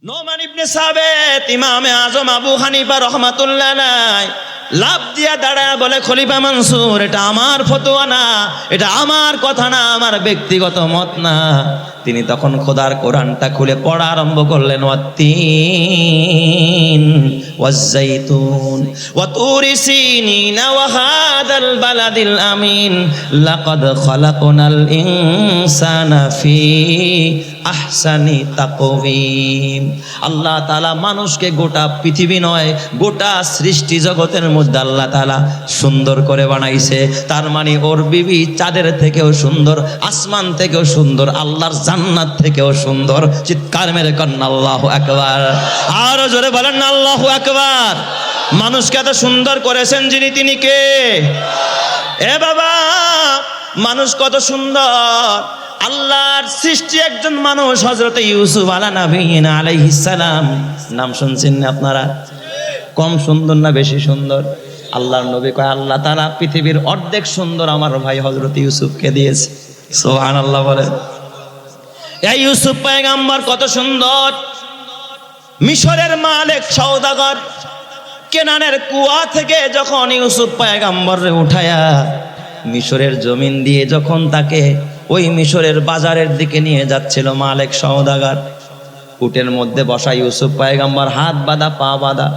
নোমান ইবনে সাবিত ইমামে আজম আবু হানিফা রহমাতুল্লাহ আলাইহি লাভ দিয়া দাঁড়ায় বলে, খলিফা মনসুর, এটা আমার ফতোয়া না, এটা আমার কথা না, আমার ব্যক্তিগত মত না। তিনি তখন খোদার কোরআনটা খুলে পড়া আরম্ভ করলেন, ওয়াত্তিন ওয়াজ্জাইতুন ওয়া তুরি সিনিন ওয়া হাদাল বালাদিল আমিন লাকাদ খালাকনাল ইনসানা ফি আহসানি তাকওয়িম। আল্লাহ তাআলা মানুষকে গোটা পৃথিবী নয়, গোটা সৃষ্টি জগতের মধ্যে আল্লাহ তাআলা সুন্দর করে বানাইছে। তার মানে ওর বিবি চাঁদের থেকেও সুন্দর, আসমান থেকেও সুন্দর, আল্লাহর জান্নাত থেকেও সুন্দর। চিৎকার মেরে কন্না আল্লাহু আকবার। আরো জোরে বলেন না আল্লাহু আকবার। মানুষকে এত সুন্দর করেছেন যিনি, তিনি কে? এ বাবা, মানুষ কত সুন্দর। আল্লাহর সৃষ্টি একজন মানুষ, হযরত ইউসুফ আলাইহিস সালাম। নাম শুনছেন না আপনারা? কম সুন্দর না বেশি সুন্দর? আল্লাহর নবী কয়, আল্লাহ তাআলা পৃথিবীর অর্ধেক সুন্দর আমার ভাই হযরত ইউসুফকে দিয়েছে। সুবহানাল্লাহ বলেন। এই ইউসুফ পয়গম্বর কত সুন্দর। মিশরের মালিক সওদাগর কেনানের কুয়া থেকে যখন ইউসুফ পয়গম্বররে উঠায়া মিশরের জমিন দিয়ে যখন তাকে ওই মিশরের বাজারের দিকে নিয়ে যাচ্ছিল মালিক সওদাগর, উটের মধ্যে বসা ইউসুফ পয়গম্বর হাত বাঁধা পা বাঁধা,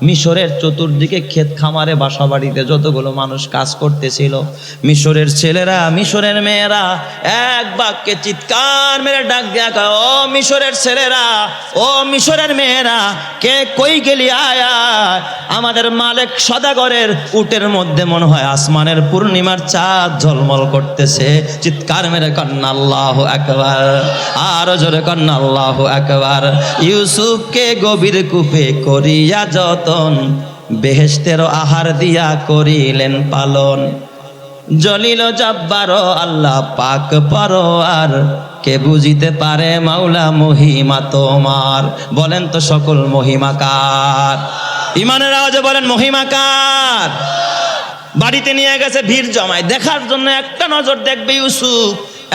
মিশরের চতুর্দিকে ক্ষেত খামারে বাসা বাড়িতে যতগুলো মানুষ কাজ করতেছিল, মিশরের ছেলেরা মিশরের মেয়েরা এক বাক্যে চিৎকার মেরে ডাক দেয়া, ও মিশরের ছেলেরা, ও মিশরের মেয়েরা, কে কই গেলি আয়া। আমাদের মালিক সওদাগরের উটের মধ্যে মনে হয় আসমানের পূর্ণিমার চাঁদ ঝলমল করতেছে। চিৎকার মেরে কন্না আল্লাহু আকবার। আরো জোরে কন্না আল্লাহু আকবার। ইউসুফকে গভীর কূপে করিয়া যতন, বেহেশতের আহার দিয়া করিলেন পালন। জলিল জব্বার আল্লাহ পাক পরোয়ার, কে বুঝিতে পারে মাওলা মহিমা তোমার। বলেন তো সকল মহিমা কার? ইমানের আওয়াজে বলেন মহিমা কার? বাড়িতে নিয়ে গেছে ভিড় জমায় দেখার জন্য, একটা নজর দেখবে ইউসুফ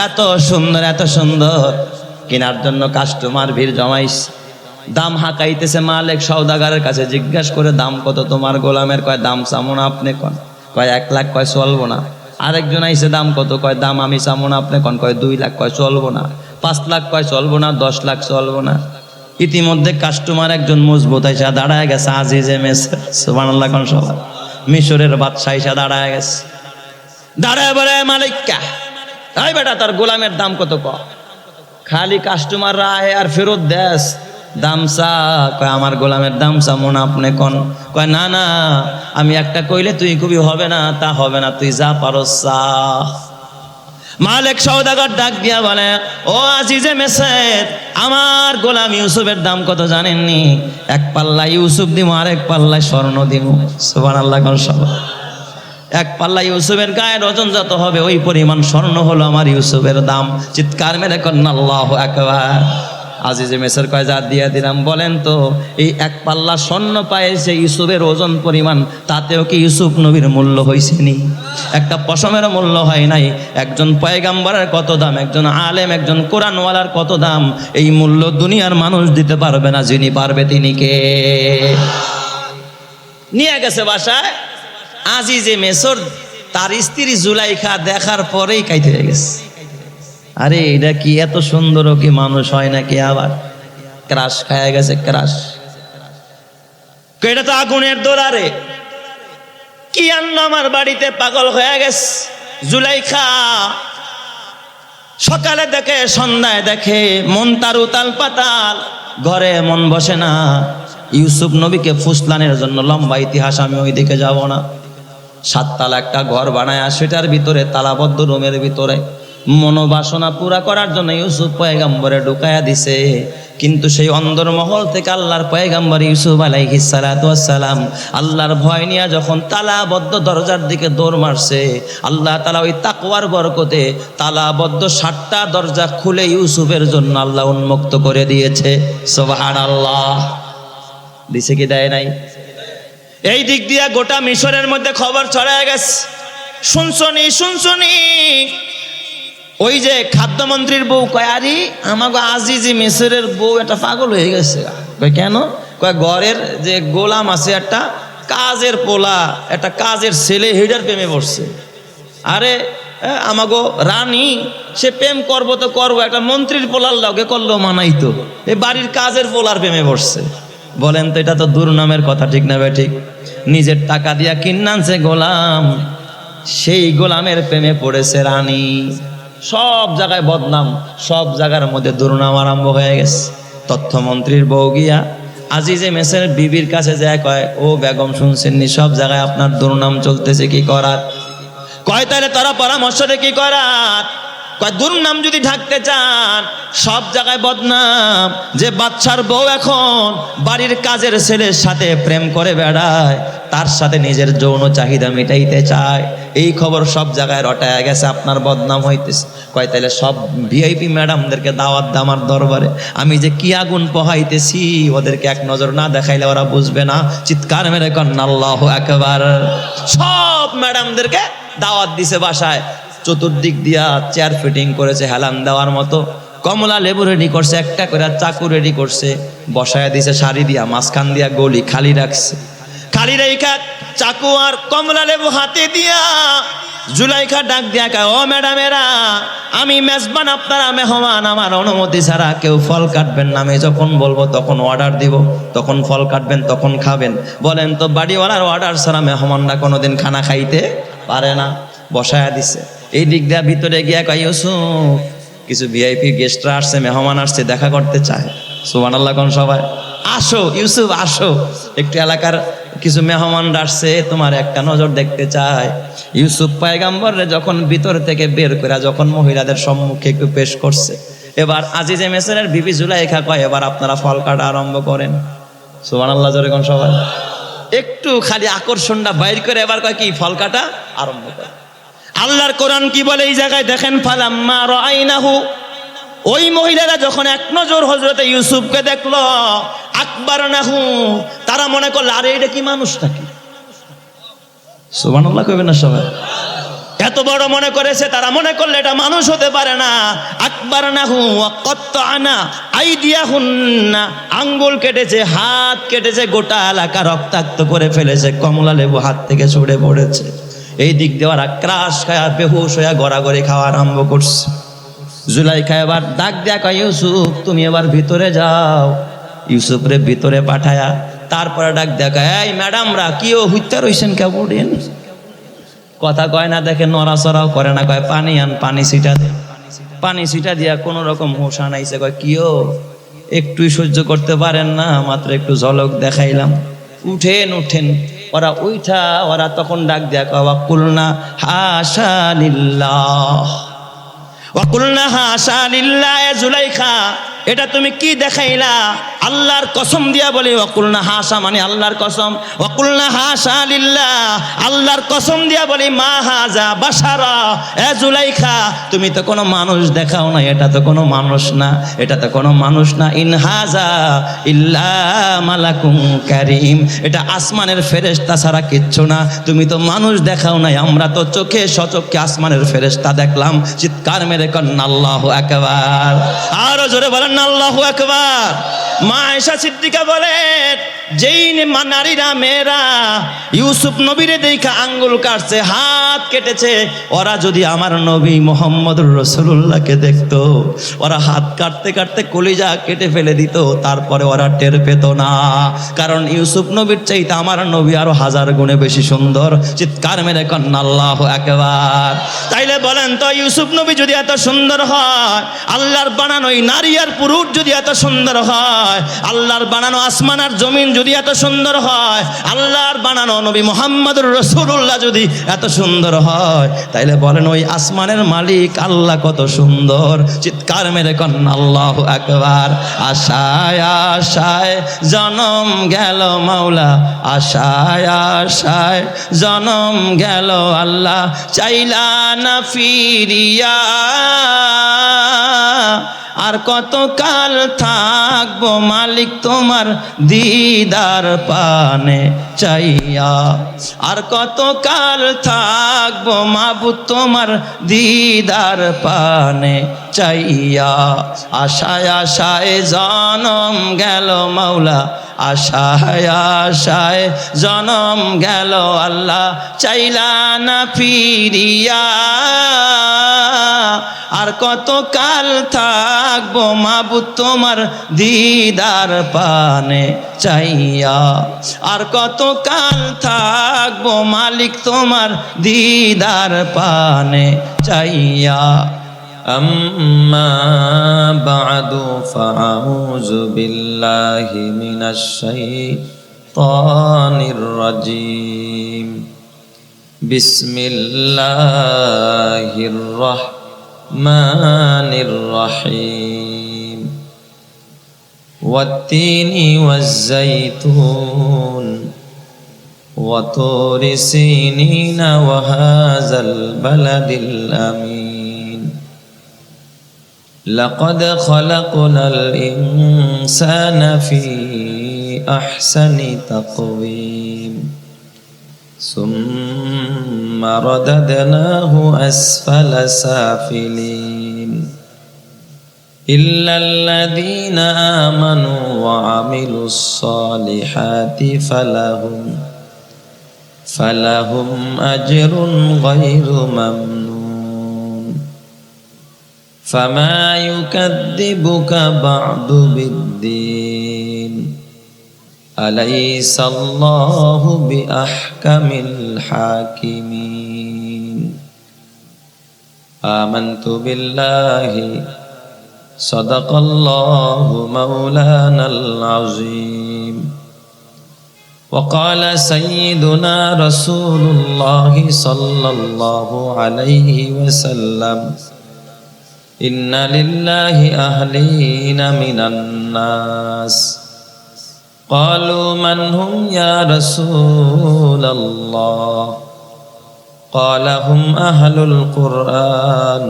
এত সুন্দর এত সুন্দর। কেনার জন্য কাস্টমার ভিড় জমাইছে, দাম হাঁকাইতেছে। মালিক সওদাগরের কাছে জিজ্ঞাসা করে, দাম কত তোমার গোলামের? কয়, দাম চামো না আপনি কন। কয় 1 লাখ। কয় চলবো না। আরেকজন আইসে, দাম কত? কয়, দাম আমি চামো না আপনি কন। কয় 2 লাখ। কয় চলবো না। 5 লাখ। কয় চলবো না। 10 লাখ। চলবো না। ইতিমধ্যে কাস্টমার একজন মজবুত আইসা দাঁড়ায় গেছে, আজিজে মিসর। সুবহানাল্লাহ কোন সবাই। মিশরের বাদশা আইসা দাঁড়ায় গেছে, দাঁড়ায় বলে, মালিককা, এই বেটা তোর গোলামের দাম কত? ক। খালি কাস্টমার রায় আর ফেরত দেশ, দাম চা। কয়, আমার গোলামের দাম চা মন আপনি কন। কয়, না না, আমি একটা কইলে তুই খুবই হবে না, তা হবে না, তুই যা পারো চা। মালিক সওদাগর ডাক দিয়া বলে, ও আজিজে মেসের, আমার গোলাম ইউসুফের দাম কত জানেননি? 1 পাল্লা ইউসুফ দিব, আর 1 পাল্লায় স্বর্ণ দিব। সুবহানাল্লাহ কোন সবাই। 1 পাল্লা ইউসুফের গায়ের ওজন যত হবে ওই পরিমাণ স্বর্ণ হলো আমার ইউসুফের দাম। চিৎকার মেরে কন্না আল্লাহু আকবার। আজিজে মেসর কয়, যা দিয়া দিলাম। বলেন তো, এই 1 পাল্লা স্বর্ণ পাইছে ইউসুফের ওজন পরিমাণ, তাতেও কি ইউসুফ নবীর মূল্য হয়েছে নি? একটা পশমের মূল্য হয় নাই। একজন পয়গাম্বরের কত দাম, একজন আলেম, একজন কোরআনওয়ালার কত দাম, এই মূল্য দুনিয়ার মানুষ দিতে পারবে না। যিনি পারবে তিনি কে? নিয়ে গেছে বাসায়। আজিজে মেসর তার স্ত্রী জুলাইখা দেখার পরেই কাইতে হয়ে গেছে। আরে এটা কি এত সুন্দর কি মানুষ হয় নাকি? আবার ক্রাশ খায়া গেছে, ক্রাশ। এটা তো আগুনের দোলারে কি আনলো আমার বাড়িতে, পাগল হয়ে গেছে। জুলাইখা সকালে দেখে, সন্ধ্যায় দেখে, মন তার উতাল পাতাল, ঘরে মন বসে না। ইউসুফ নবীকে ফুসলানের জন্য লম্বা ইতিহাস, আমি ওই দিকে যাব না। 7 তালা একটা ঘর বানায়, সেটার ভিতরে তালাবদ্ধ রুমের ভিতরে মনোবাসনা পুরা করার জন্য ইউসুফ পয়গম্বরে ঢুকায়া দিছে। কিন্তু সেই অন্দরমহল থেকে আল্লাহর পয়গম্বর ইউসুফ আলাইহিস সালাতু ওয়াস সালাম আল্লাহর ভয় নিয়ে যখন তালাবদ্ধ দরজার দিকে দৌড় মারছে, আল্লাহ তাআলা ওই তাকওয়ার বরকতে তালাবদ্ধ 7টা দরজা খুলে ইউসুফের জন্য আল্লাহ উন্মুক্ত করে দিয়েছে। সুবহানাল্লাহ। দিছে কি দেয় নাই? এই দিক দিয়ে গোটা মিশরের মধ্যে খবর ছড়ায় গেছে। শুনছনি ওই যে খাদ্যমন্ত্রীর বউ কয়, আরে আমাকে আজিজি মিসরের বউ একটা পাগল হয়ে গেছে। কয় কেন? কয় ঘরের যে গোলাম আছে একটা কাজের পোলা, একটা কাজের ছেলে, হিডার প্রেমে পড়ছে। আরে আমাগো রানী সে প্রেম করবো তো করবো, একটা মন্ত্রীর পোলার লগে করলো মানাইতো, এই বাড়ির কাজের পোলার প্রেমে পড়ছে। বলেন তো এটা তো দুর্নামের কথা, ঠিক না ভাই? ঠিক। নিজের টাকা দিয়া কিনানছে গোলাম, সেই গোলামের প্রেমে পড়েছে রানী। সব জায়গায় বদনাম, সব জায়গার মধ্যে দুর্নাম আরম্ভ হয়ে গেছে। তথ্যমন্ত্রীর বউ গিয়া আজিজে মেসের বিবির কাছে যায়, কয় ও বেগম শুনছেননি সব জায়গায় আপনার দুর্নাম চলতেছে, কি করার? কয় তাহলে তারা পরামর্শ দিয়ে কি করার? কয় দুর্নাম যদি ঢাকতে চান, সব জায়গায় বদনাম, যে বাচ্চার বউ এখন বাড়ির কাজের ছেলের সাথে প্রেম করে বেড়ায়, তার সাথে নিজের যৌন চাহিদা মিটাইতে চায়, এই খবর সব জায়গায় রটায় গেছে, আপনার বদনাম হইতেছে। কয় তাহলে সব ভিআইপি ম্যাডামদেরকে দাওয়াত দে আমার দরবারে, আমি যে কি আগুন পোহাইতেছি ওদেরকে এক নজর না দেখাইলে ওরা বুঝবে না। চিৎকার মেরে কন্যা আল্লাহু আকবার। সব ম্যাডামদেরকে দাওয়াত দিছে বাসায়, চতুর্দিক দিয়া চেয়ার ফিটিং করেছে হেলান দেওয়ার মতো, কমলা লেবু রেডি করছে, একটা করে চাকু রেডি করছে, বসায় দিছে শাড়ি দিয়া, মাঝখান দিয়া গলি খালি রাখছে। খালি রেখা চাকু আর কমলা লেবু হাতে দিয়া জুলাইখা ডাক দিয়া কয়, ও ম্যাডামেরা, আমি মেজবান, আপনারা মেহমান, আমার অনুমতি ছাড়া কেউ ফল কাটবেন না। আমি যখন বলবো তখন অর্ডার দিব, তখন ফল কাটবেন, তখন খাবেন। বলেন তো বাড়িওয়ালার অর্ডার ছাড়া মেহমানরা কোনোদিন খানা খাইতে পারে না। বসায়া দিছে। এই দিক দিয়া ভিতরে গিয়া কয়, ইউসুফ, কিছু ভিআইপি গেস্টরা আসছে, মেহমান আসছে, দেখা করতে চায়। সুবহানাল্লাহ কোন সবাই, আসো ইউসুফ আসো, একটু এলাকার কিছু মেহমান আসছে, তোমার একটা নজর দেখতে চায়। ইউসুফ পয়গম্বরে যখন ভিতর থেকে বের করে যখন মহিলাদের সম্মুখে একটু পেশ করছে, এবার আজিজে মেসরের বিবি জুলাইখা কয়, এবার আপনারা ফল কাটা আরম্ভ করেন। সুবহানাল্লাহ জোরে কোন সবাই। একটু খালি আকর্ষণটা বাইর করে এবার কয় কি, ফল কাটা আরম্ভ করে। আল্লাহর কোরআন কি বলে এই জায়গায় দেখেন, ফালাম্মা রাআইনাহু, ওই মহিলারা যখন এক নজর হযরতে ইউসুফকে দেখলো, আকবারনাহু, তারা মনে করলো আরে এটা কি মানুষ নাকি? সুবহানাল্লাহ কইবেন না সবাই? এত বড় মনে করেছে, তারা মনে করলে এটা মানুষ হতে পারে না। আকবারনাহু ওয়া কাত্তানা আইদিয়াহুন্না, আঙ্গুল কেটেছে, হাত কেটেছে, গোটা এলাকা রক্তাক্ত করে ফেলেছে, কমলা লেবু হাত থেকে ছুড়ে পড়েছে। এই দিক দিয়ে ওরা ক্রাশ খায়া বেহুশ হইয়া গড়াগড়ি খাওয়া আরম্ভ করছে। জুলাইখা এবার ডাক দিয়া কয়, ইউসুফ তুমি এবার ভিতরে যাও। ইউসুফরে ভিতরে পাঠায়া তারপরে ডাক দিয়া কয়, এই ম্যাডামরা কি ও হুইত্যা রইছেন কেবলেন? কথা কয় না, দেখে নড়াচড়াও করে না। কয় পানি আন, পানি ছিটা দে। পানি ছিটা দিয়া কোন রকম হুঁশ আনাইছে। কয় কিও একটুই সহ্য করতে পারেন না? মাত্র একটু ঝলক দেখাইলাম, উঠেন উঠেন। ওরা উঠা, ওরা তখন ডাক দিয়া কয়, ওয়াকুলনা হাশা লিল্লাহ, ওয়াকুলনা হাশা লিল্লাহ। জুলাইখা, এটা তুমি কি দেখাইলা? আল্লাহর কসম দিয়া বলি, ওয়াকুলনা হাশা মানে আল্লাহর কসম, ওয়াকুলনা হাশা লিল্লাহ, আল্লাহর কসম দিয়া বলি, মা হাজা বাশারা। এ জুলাইখা, তুমি তো কোনো মানুষ দেখাও না, এটা তো কোনো মানুষ না, এটা তো কোনো মানুষ না। ইন হাজা ইল্লা মালাকুম কারীম, এটা আসমানের ফেরেশতা ছাড়া কিচ্ছু না। তুমি তো মানুষ দেখাও নাই, আমরা তো চোখে সচক্ষে আসমানের ফেরেশতা দেখলাম। চিৎকার মেরে কন্না আল্লাহু আকবার। আরো জোরে বলেন আল্লাহু আকবার। মা আয়েশা সিদ্দিকা বলেন, যেই নারীরা মেয়েরা ইউসুফ নবীরে দেখা আঙ্গুল কাটছে, হাত কেটেছে, ওরা যদি আমার নবী মুহাম্মদুর রাসূলুল্লাহকে দেখতো, ওরা হাত কাটতে কাটতে কলিজা কেটে ফেলে দিত, তারপরে ওরা টের পেত না। কারণ ইউসুফ নবীর চাইতে আমার নবী আরো 1000 গুণে বেশি সুন্দর। চিৎকার মেরে কন্না আল্লাহু আকবার। তাইলে বলেন তো, ইউসুফ নবী যদি এত সুন্দর হয়, আল্লাহর বানানো এই নারী আর পুরুষ যদি এত সুন্দর হয়, আল্লাহর বানানো আসমান আর জমিন যদি এত সুন্দর হয়, আল্লাহর বানানো নবী মুহাম্মদুর রাসূলুল্লাহ যদি এত সুন্দর হয়, তাইলে বলেন ওই আসমানের মালিক আল্লাহ কত সুন্দর। চিৎকার মেরে কন্না আল্লাহু আকবার। আশায় আশায় জনম গেল মাওলা, আশায় আশায় জনম গেল আল্লাহ, চাইলা না ফিরিয়া, আর কত কাল থাকবো মালিক তোমার দিদার পানে চাইয়া, আর কত কাল থাকবো মাবুদ তোমার দিদার পানে চাইয়া। আশায় আশায় জনম গেল মাওলা, আশায় আশায় জনম গেল আল্লাহ চাইলা না ফিরিয়া। আর কত কাল থাকবো মাবুদ তোমার দিদার পানে চাইয়া, আর কত কাল থাকবো মালিক তোমার দিদার পানে চাইয়া। أما بعد فأعوذ بالله من الشيطان الرجيم. بسم الله الرحمن الرحيم. والتين والزيتون وطور سينين وهذا البلد الأمين. لقد خلقنا الإنسان في أحسن تقويم ثم رددناه أسفل سافلين إلا الذين آمنوا وعملوا الصالحات فلهم أجر غير ممنون. فما يكذبك بعد بالدين أليس الله بأحكم الحاكمين. آمنت بالله صدق الله مولانا العظيم. وقال سيدنا رسول الله صلى الله عليه وسلم إن لله أهلين من الناس. قالوا من هم يا رسول الله؟ قال هم أهل القرآن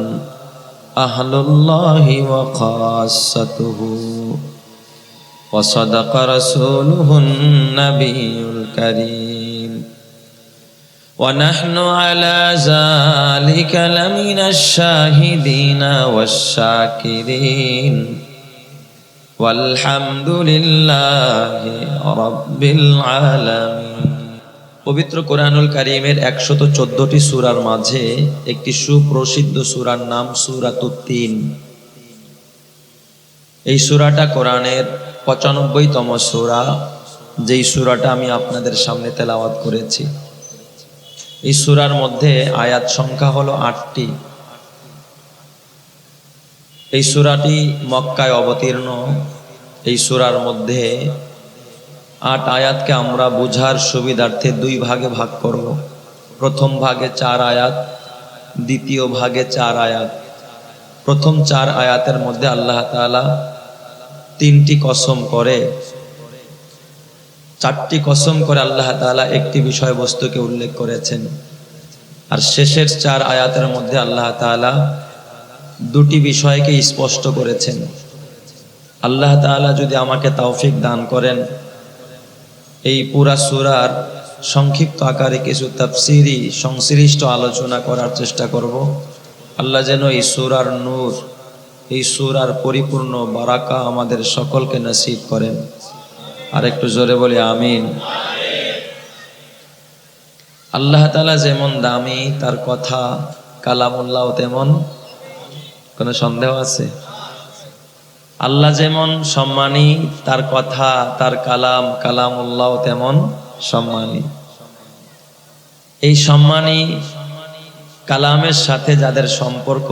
أهل الله وخاصته. وصدق رسوله النبي الكريم. ونحن على ذلك لمن الشاهدين والشاكرين والحمد لله رب العالمين. পবিত্র কোরআনুল কারীমের 114টি সূরার মাঝে একটি সুপ্রসিদ্ধ সূরার নাম সূরাতুত তিন। এই সূরাটা কোরআনের 95তম সূরা, যেই সূরাটা আমি আপনাদের সামনে তেলাওয়াত করেছি। এই সূরার মধ্যে আয়াত সংখ্যা হলো 8টি। এই সূরাটি মক্কায় অবতীর্ণ। এই সূরার মধ্যে 8 আয়াতকে আমরা বুঝার সুবিধার্থে 2 ভাগে ভাগ করব। প্রথম ভাগে 4 আয়াত, দ্বিতীয় ভাগে 4 আয়াত। প্রথম 4 আয়াতের মধ্যে আল্লাহ তাআলা 3টি কসম করে, 4টি কসম করে আল্লাহ তাআলা একটি বিষয়বস্তুকে উল্লেখ করেছেন। আর শেষের 4 আয়াতের মধ্যে আল্লাহ তাআলা 2টি বিষয়কে স্পষ্ট করেছেন। আল্লাহ তাআলা যদি আমাকে তৌফিক দান করেন, এই পুরা সূরার সংক্ষিপ্ত আকারে কিছু তাফসীরি সংশ্লিষ্ট আলোচনা করার চেষ্টা করব। আল্লাহ যেন এই সূরার নূর, এই সূরার পরিপূর্ণ বারাকা আমাদের সকলকে নসিব করেন। আর একটু জোরে বলি আমিন। আল্লাহ তাআলা যেমন দামি, তার কথা কালামুল্লাহ তেমন। কোনো সন্দেহ আছে? আল্লাহ যেমন সম্মানী, তার কথা, তার কালামুল্লাহ তেমন সম্মানী। এই সম্মানী কালামের সাথে যাদের সম্পর্ক,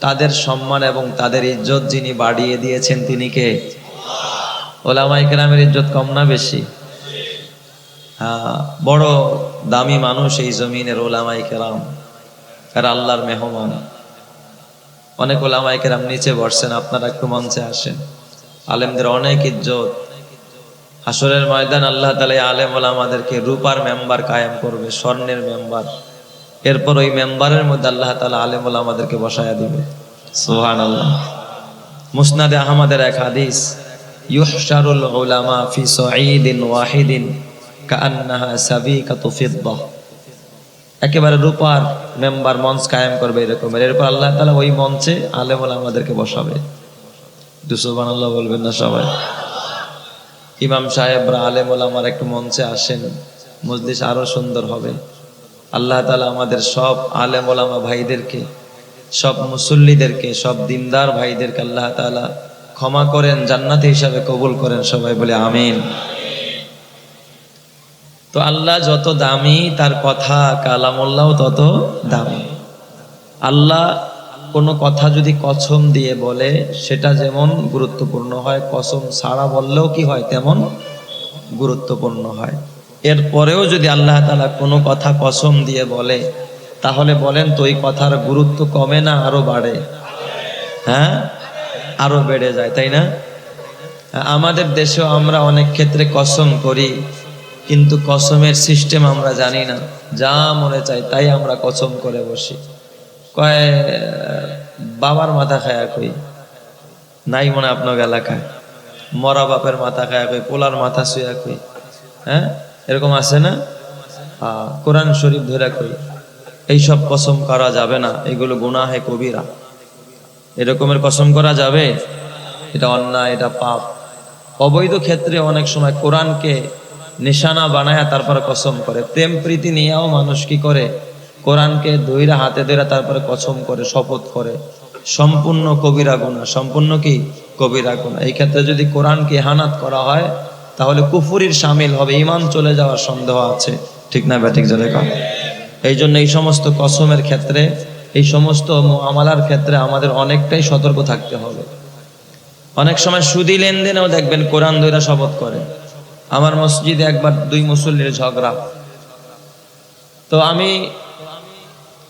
তাদের সম্মান এবং তাদের ইজ্জত যিনি বাড়িয়ে দিয়েছেন তিনি কে? ওলামায়ে কেরামের ইজ্জত কম না বেশি? হ্যাঁ, বড় দামি মানুষ এই জমিনের ওলামায়ে কেরাম। আর আল্লাহর মেহমান। অনেক ওলামায়ে কেরাম নিচে বসছেন, আপনারা একটু মঞ্চে আসেন। আলেমদের অনেক ইজ্জত। হাসরের ময়দান আল্লাহ তাআলা আলেম ওলামাদেরকে রূপার মেম্বার কায়েম করবে, স্বর্ণের মেম্বার। এরপর ওই মেম্বারের মধ্যে আল্লাহ তাআলা আলেম ওলামাদেরকে বসায়া দিবে। সুবহানাল্লাহ। মুসনাদে আহমদের এক হাদিস, ইউহশারুল উলামা ফি সাঈদিন ওয়াহিদিন কাআন্নাহা সাবিকাতু ফিদ্দাহ, একেবারে রূপার মেম্বার মঞ্চ কায়েম করবে এরকম। এরপর আল্লাহ তাআলা ওই মঞ্চে আলেম ওলামাদেরকে বসাবে। সুবহানাল্লাহ বলবেন না সবাই? ইমাম সাহেবরা আলেম ওলামার একটু মঞ্চে আসেন, মজলিস আরো সুন্দর হবে। আল্লাহ তাআলা আমাদের সব আলেম ওলামা ভাইদেরকে, সব মুসল্লিদেরকে, সব দিনদার ভাইদেরকে আল্লাহ তাআলা ক্ষমা করেন, জান্নাতি হিসাবে কবুল করেন। সবাই বলে আমিন। তো আল্লাহ যত দামি, তার কথা কালামুল্লাহ তত দামি। আল্লাহ কোনো কথা যদি কসম দিয়ে বলে সেটা যেমন গুরুত্বপূর্ণ হয়, কসম ছাড়া বললেও কি হয় তেমন গুরুত্বপূর্ণ হয়। এরপরেও যদি আল্লাহ তাআলা কোনো কথা কসম দিয়ে বলে, তাহলে বলেন তো ওই কথার গুরুত্ব কমে না আরো বাড়ে? হ্যাঁ, আরো বেড়ে যায়, তাই না? আমাদের দেশেও আমরা অনেক ক্ষেত্রে কসম করি, কিন্তু কসমের সিস্টেম আমরা জানি না। যা মনে চাই তাই আমরা কসম করে বসি। কয় বাবার মাথা খায়া কই, নাই মনে আপনার এলাকায় মরা বাপের মাথা খায়া কই, পোলার মাথা শুয়া কই, হ্যাঁ এরকম আছে না? কোরআন শরীফ ধরে কই। এইসব কসম করা যাবে না, এগুলো গুনাহে কবিরা। এরকমের কসম করা যাবে? এটা অন্যায়, এটা পাপ। অবৈধ ক্ষেত্রে অনেক সময় কোরআনকে নিশানা বানায় তারপরে কসম করে। প্রেম প্রীতি নিয়েও মানুষ কি করে, কোরআনকে ধইরা হাতে ধরে তারপরে কসম করে, শপথ করে। সম্পূর্ণ কবিরা গুনাহ, সম্পূর্ণ কি কবিরা গুনাহ। এই ক্ষেত্রে যদি কোরআনকে ইহানাত করা হয় তাহলে কুফরির শামিল হবে, ঈমান চলে যাওয়ার সন্দেহ আছে। ঠিক না ব্যাঠিক জোরে কর? এই জন্য এই সমস্ত কসমের ক্ষেত্রে, এই সমস্ত মুআমালার ক্ষেত্রে আমাদের অনেকটাই সতর্ক থাকতে হবে। অনেক সময় সুদি লেনদেনেও দেখবেন কোরআন ধইরা শপথ করে। আমার মসজিদে একবার দুই মুসল্লির ঝগড়া, তো আমি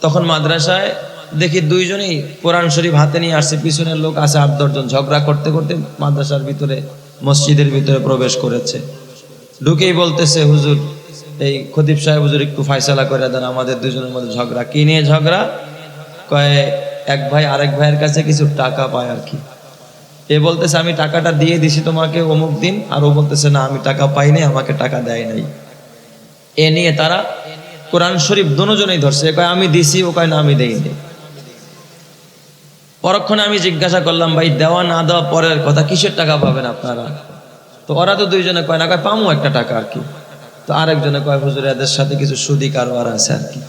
তখন মাদ্রাসায় দেখি দুইজনেই কোরআন শরীফ হাতে নিয়ে আসছে, পিছনের লোক আছে ৮-১০ জন। ঝগড়া করতে করতে মাদ্রাসার ভিতরে, মসজিদের ভিতরে প্রবেশ করেছে। ঢুকেই বলতেছে, হুজুর এই খতিব সাহেব হুজুর একটু ফায়সালা করে দেন, আমাদের দুজনের মধ্যে ঝগড়া। কি নিয়ে ঝগড়া? কয় এক ভাই আরেক ভাইয়ের কাছে কিছু টাকা পায় আর কি। এ বলতেছে আমি টাকাটা দিয়ে দিছি তোমাকে অমুক দিন, আর ও বলতেছে না আমি টাকা পাই নাই, আমাকে টাকা দেয় নাই। এ নিয়ে তারা কোরআন শরীফ দুজনেই ধরছে। এ কয় আমি দিছি, ও কয় না আমি দেইনি। পরক্ষণে আমি জিজ্ঞাসা করলাম, ভাই দেওয়া না দেওয়া পরের কথা, কিসের টাকা পাবেন আপনারা? তো ওরা তো দুইজনে কয় না, কয় পামু একটা টাকা আর কি। তো আরেকজনে কয় হুজুর এদের সাথে কিছু সুদি কারবার আছে আর কি।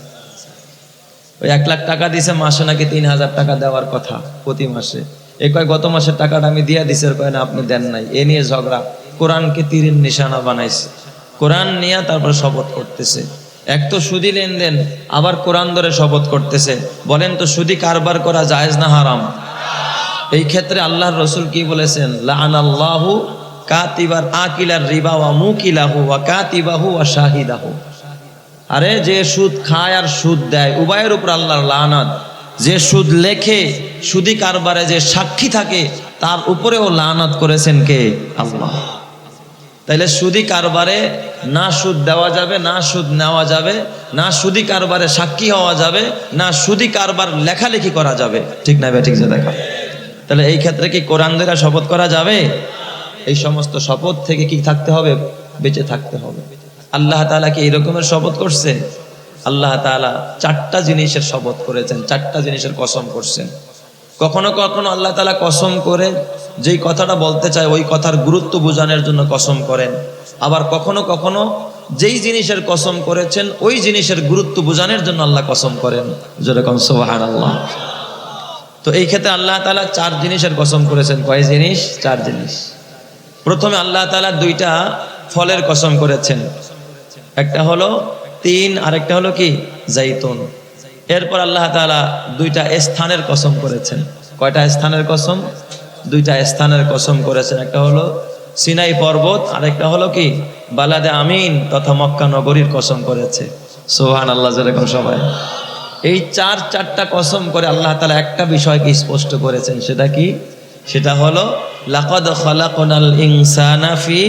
ওই ১ লাখ টাকা দিছে, মাসে নাকি ৩,০০০ টাকা দেওয়ার কথা প্রতি মাসে। এ কয় গত মাসের টাকাটা আমি দিয়ে দিছি, কয় না আপনি দেন নাই। এ নিয়ে ঝগড়া। কোরআনকে তীরের নিশানা বানাইছে, কোরআন নিয়ে তারপরে শপথ করতেছে। এক তো সুদি লেনদেন, আবার কোরআন ধরে শপথ করতেছে। বলেন তো সুদি কারবার করা জায়েজ না হারাম? এই ক্ষেত্রে আল্লাহর রাসূল কি বলেছেন? লাআনাল্লাহু কাতিবার আকিলার রিবা ওয়া মুকিলাহু ওয়া কাতিবাহু ওয়া শাহিদাহু। আরে যে সুদ খায় আর সুদ দেয় উভয়ের উপর আল্লাহর লানাত। যে সুদ লেখে, সুদি কারবারে যে সাক্ষী থাকে, তার উপরেও লানাত করেছেন কে? আল্লাহ। তাইলে সুদি কারবারে না সুদ দেওয়া যাবে, না সুদ নেওয়া যাবে, না সুদি কারবারে সাক্ষী হওয়া যাবে, না সুদি কারবার লেখালেখি করা যাবে। ঠিক না ঠিক যে দেখা? তাহলে এই ক্ষেত্রে কি কোরআন দ্বারা শপথ করা যাবে? এই সমস্ত শপথ থেকে কি থাকতে হবে? বেঁচে থাকতে হবে। আল্লাহ তাআলা কি এই রকমের শপথ করছে? আল্লাহ তাআলা 4টা জিনিসের শপথ করেছেন, 4টা জিনিসের কসম করছেন। কখনো কখনো আল্লাহ তাআলা কসম করে যেই কথাটা বলতে চায় ওই কথার গুরুত্ব বোঝানোর জন্য কসম করেন। আবার কখনো কখনো যেই জিনিসের কসম করেছেন ওই জিনিসের গুরুত্ব বোঝানোর জন্য আল্লাহ কসম করেন। যেরকম সুবহানাল্লাহ। তো এই ক্ষেত্রে আল্লাহ তাআলা 4 জিনিসের কসম করেছেন। কয় জিনিস? 4 জিনিস। প্রথমে আল্লাহ তাআলা 2টা ফলের কসম করেছেন। একটা হলো তিন, আরেকটা হলো কি? জাইতুন। এরপর আল্লাহ তাআলা 2টা স্থানের কসম করেছেন। কয়টা স্থানের কসম? 2টা স্থানের কসম করেছেন। একটা হলো সিনাই পর্বত, আরেকটা হলো কি? বালাদে আমিন তথা মক্কা নগরীর কসম করেছে। সুবহানাল্লাহ। যেরকম সবাই এই 4টা কসম করে আল্লাহ তাআলা একটা বিষয়কে স্পষ্ট করেছেন। সেটা কি? সেটা হলো লাকাদ খালাকনাল ইনসানা ফি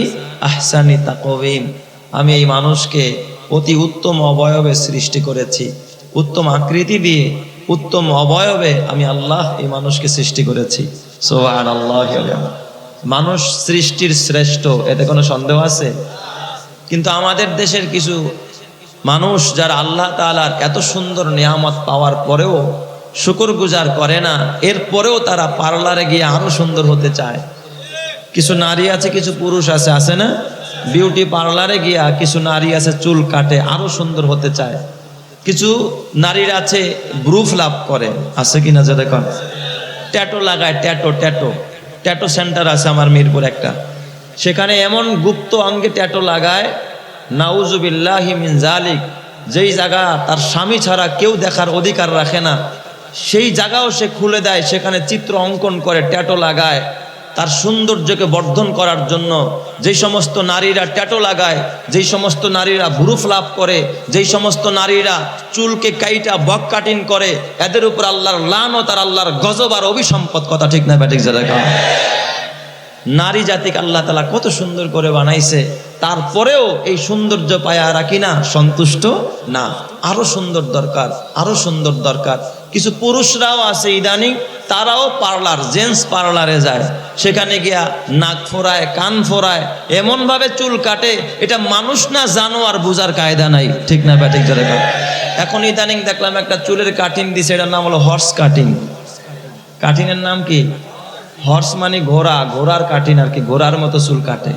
আহসানি তাকওয়িম। আমি এই মানুষকে অতি উত্তম অবয়বে সৃষ্টি করেছি। উত্তম আকৃতি দিয়ে, উত্তম অবয়বে আমি আল্লাহ এই মানুষকে সৃষ্টি করেছি। সুবহানাল্লাহ। মানুষ সৃষ্টির শ্রেষ্ঠ, এতে কোনো সন্দেহ আছে? কিন্তু আমাদের দেশের কিছু মানুষ যারা আল্লাহ তাআলার এত সুন্দর নিয়ামত পাওয়ার পরেও শুকরগুজার করে না, এরপরেও তারা পার্লারে গিয়ে আরো সুন্দর হতে চায়। কিছু নারী আছে, কিছু পুরুষ আছে, আছে না? বিউটি পার্লারে গিয়া কিছু নারী আছে চুল কাটে আরো সুন্দর হতে চায়। কিছু নারীর আছে ব্রুফ লাভ করে, আছে কিনা যে দেখুন, ট্যাটু লাগায়, ট্যাটু ট্যাটু ট্যাটু সেন্টার আছে আমার মিরপুর একটা, সেখানে এমন গুপ্ত অঙ্গে ট্যাটু লাগায়, নাউজুবিল্লাহি মিন জালিক, যেই জায়গা তার স্বামী ছাড়া কেউ দেখার অধিকার রাখে না, সেই জায়গাও সে খুলে দেয়, সেখানে চিত্র অঙ্কন করে ট্যাটু লাগায় তার সৌন্দর্যকে বর্ধন করার জন্য। যেই সমস্ত নারীরা ট্যাটু লাগায়, যেই সমস্ত নারীরা ব্রুফ লাভ করে, যেই সমস্ত নারীরা চুলকে কাইটা বক কাটিং করে, এদের উপর আল্লাহর লানত আর আল্লাহর গজব আর অভিসম্পদ। কথা ঠিক না ব্যাটিক যারা? নারী জাতিকে আল্লাহ তাআলা কত সুন্দর করে বানাইছে, তারপরেও এই সৌন্দর্য পায়া রাখি না, সন্তুষ্ট না, আরো সুন্দর দরকার, আরো সুন্দর দরকার। কিছু পুরুষরাও আছে ইদানিং, তারাও পার্লার, জেন্টস পার্লারে যায়, সেখানে গিয়া নাক ফোরায়, কান ফোরায়, এমন ভাবে চুল কাটে, এটা মানুষ না জানোয়ার বুঝার কায়দা নাই। ঠিক না ব্যাটিক যারা? এখন ইদানিং দেখলাম একটা চুলের কাটিং দিছে, এটার নাম হলো হর্স কাটিং। কাটিংয়ের নাম কি? হর্স মানে ঘোড়া, ঘোড়ার কাটিং আর কি, ঘোড়ার মতো চুল কাটে।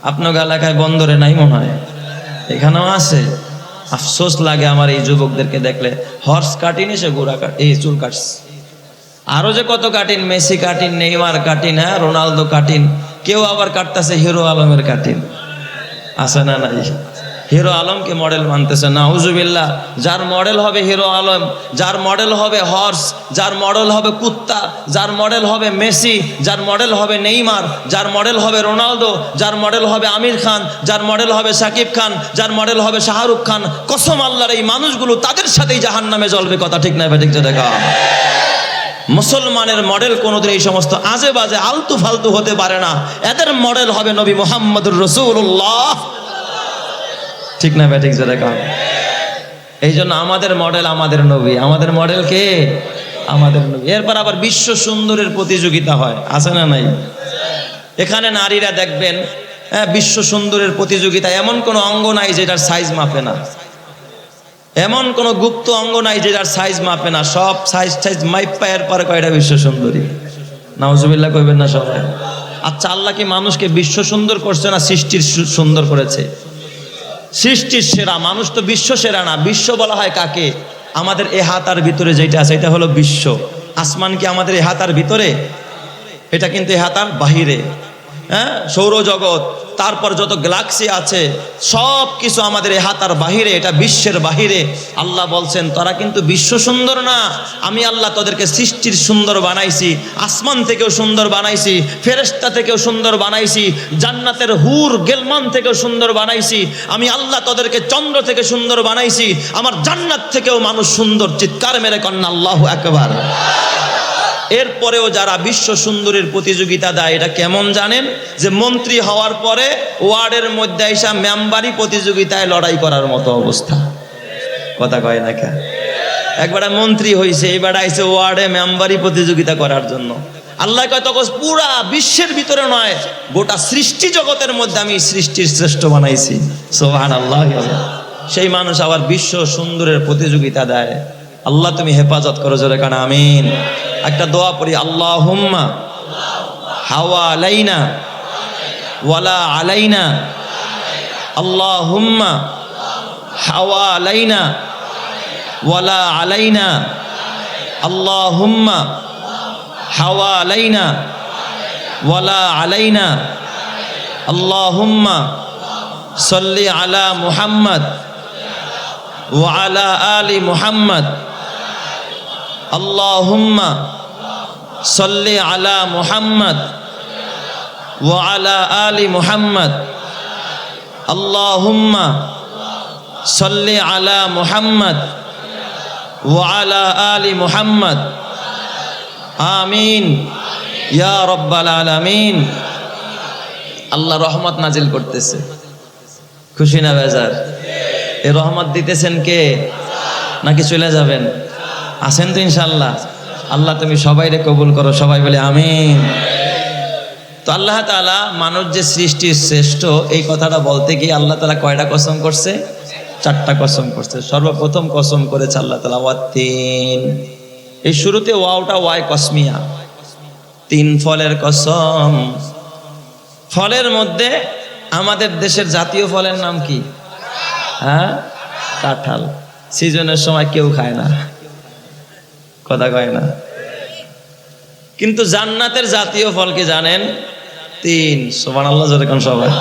আপনার এলাকায় বন্দরে নাই মনে হয়, এখানেও আছে। আফসোস লাগে আমার এই যুবকদেরকে দেখলে, হর্স কাটিং এসে ঘোড়া এই চুল কাটছে। আরো যে কত cutting, Messi cutting, Neymar cutting, হ্যাঁ রোনালদো কাটিং, কেউ আবার কাটতেছে হিরো আলমের কাটিং, আছে না নাই? হিরো আলমকে মডেল মানতেছে, নাউজুবিল্লাহ। যার মডেল হবে হিরো আলম, যার মডেল হবে হর্স, যার মডেল হবে কুত্তা, যার মডেল হবে মেসি, যার মডেল হবে নেইমার, যার মডেল হবে রোনালদো, যার মডেল হবে আমির খান, যার মডেল হবে সাকিব খান, যার মডেল হবে শাহরুখ খান, কসম আল্লাহর এই মানুষগুলো তাদের সাথেই জাহান্নামে জ্বলবে। কথা ঠিক না ঠিক? দেখা মুসলমানের মডেল কোনোদিন এই সমস্ত আজে বাজে আলতু ফালতু হতে পারে না, এদের মডেল হবে নবী মুহাম্মদুর রাসূলুল্লাহ। ঠিক না ব্যাটিক যারা? এই জন্য আমাদের মডেল আমাদের নবী। আমাদের মডেল কে? আমাদের নবী। এরপর আবার বিশ্ব সুন্দরের প্রতিযোগিতা হয়, আছে না নাই? এখানে নারীরা দেখবেন, হ্যাঁ, বিশ্ব সুন্দরের প্রতিযোগিতা, এমন কোনো অঙ্গ নাই যেটার সাইজ মাপে না, এমন কোনো গুপ্ত অঙ্গ নাই যেটার সাইজ মাপে না, সব সাইজ মাইপা এরপরে কয়টা বিশ্ব সুন্দরী। নাউজুবিল্লাহ কইবেন না সবাই? আচ্ছা, আল্লাহ কি মানুষকে বিশ্ব সুন্দর করছে না সৃষ্টির সুন্দর করেছে? সৃষ্টির সেরা। মানুষ তো বিশ্ব সেরা না। বিশ্ব বলা হয় কাকে? আমাদের এ হাতার ভিতরে যেটা আছে এটা হলো বিশ্ব। আসমান কি আমাদের এ হাতার ভিতরে? এটা কিন্তু এ হাতার বাহিরে। হ্যাঁ, সৌরজগৎ, তারপর যত গ্যালাক্সি আছে সব কিছু আমাদের এ হাতার বাহিরে, এটা বিশ্বের বাহিরে। আল্লাহ বলছেন তোরা কিন্তু বিশ্ব সুন্দর না, আমি আল্লাহ তোদেরকে সৃষ্টির সুন্দর বানাইছি, আসমান থেকেও সুন্দর বানাইছি, ফেরেশতা থেকেও সুন্দর বানাইছি, জান্নাতের হুর গেলমান থেকেও সুন্দর বানাইছি, আমি আল্লাহ তোদেরকে চন্দ্র থেকে সুন্দর বানাইছি, আমার জান্নাত থেকেও মানুষ সুন্দর। চিৎকার মেরে কন্যা আল্লাহু আকবার। এরপরেও যারা বিশ্ব সুন্দরীর প্রতিযোগিতা দেয়, এটা কেমন জানেন? যে মন্ত্রী হওয়ার পরে ওয়ার্ডের মধ্যে এসে মেম্বারি প্রতিযোগিতায় লড়াই করার মতো অবস্থা। কথা কয় না কেন? একবার মন্ত্রী হয়েছে, এবার আইসে ওয়ার্ডে মেম্বারি প্রতিযোগিতা করার জন্য। আল্লাহ কয় তখন পুরা বিশ্বের ভিতরে নয়, গোটা সৃষ্টি জগতের মধ্যে আমি সৃষ্টির শ্রেষ্ঠ বানাইছি। সুবহানাল্লাহ। সেই মানুষ আবার বিশ্ব সুন্দরের প্রতিযোগিতা দেয়। আল্লাহ তুমি হেফাজত করো, জোরে কানা আমিন। একটা দোয়া পড়ি, আল্লাহুম্মা হাওয়ালাইনা ওয়ালা আলাইনা, আল্লাহুম্মা হাওয়ালাইনা ওয়ালা আলাইনা, আল্লাহুম্মা হাওয়ালাইনা ওয়ালা আলাইনা, আল্লাহুম্মা সাল্লি আলা মুহাম্মদ ওয়া আলা আলি মুহাম্মদ, আল্লাহুম্মা সাল্লি আলা মুহাম্মদ ওয়া আলা আলি মুহাম্মদ, আল্লাহুম্মা সাল্লি আলা মুহাম্মদ ওয়া আলা আলি মুহাম্মদ। আমিন ইয়া রাব্বাল আলামিন। আল্লাহ রহমত নাজিল করতেছে, খুশি না বেজার? এই রহমত দিতেছেন কে? নাকি চলে যাবেন? আছেন তো ইনশাল্লাহ? আল্লাহ তুমি সবাইরে কবুল করো, সবাই বলে আমিন। তো আল্লাহ তাআলা মানুষ যে সৃষ্টির শ্রেষ্ঠ এই কথাটা বলতে গিয়ে আল্লাহ তাআলা কয়টা কসম করছে? 4টা কসম করছে। সর্বপ্রথম কসম করেছে আল্লাহ তাআলা ওয়াত্তিন, এই শুরুতে ওয়াওটা ওয়াই কসমিয়া, 3 ফলের কসম। ফলের মধ্যে আমাদের দেশের জাতীয় ফলের নাম কি? হ্যাঁ, কাঁঠাল। সিজনের সময় কেউ খায় না, কথা কয় না। কিন্তু জান্নাতের জাতীয় ফল কি জানেন? 3। সুবহানাল্লাহ, জোরে কোন সবাই।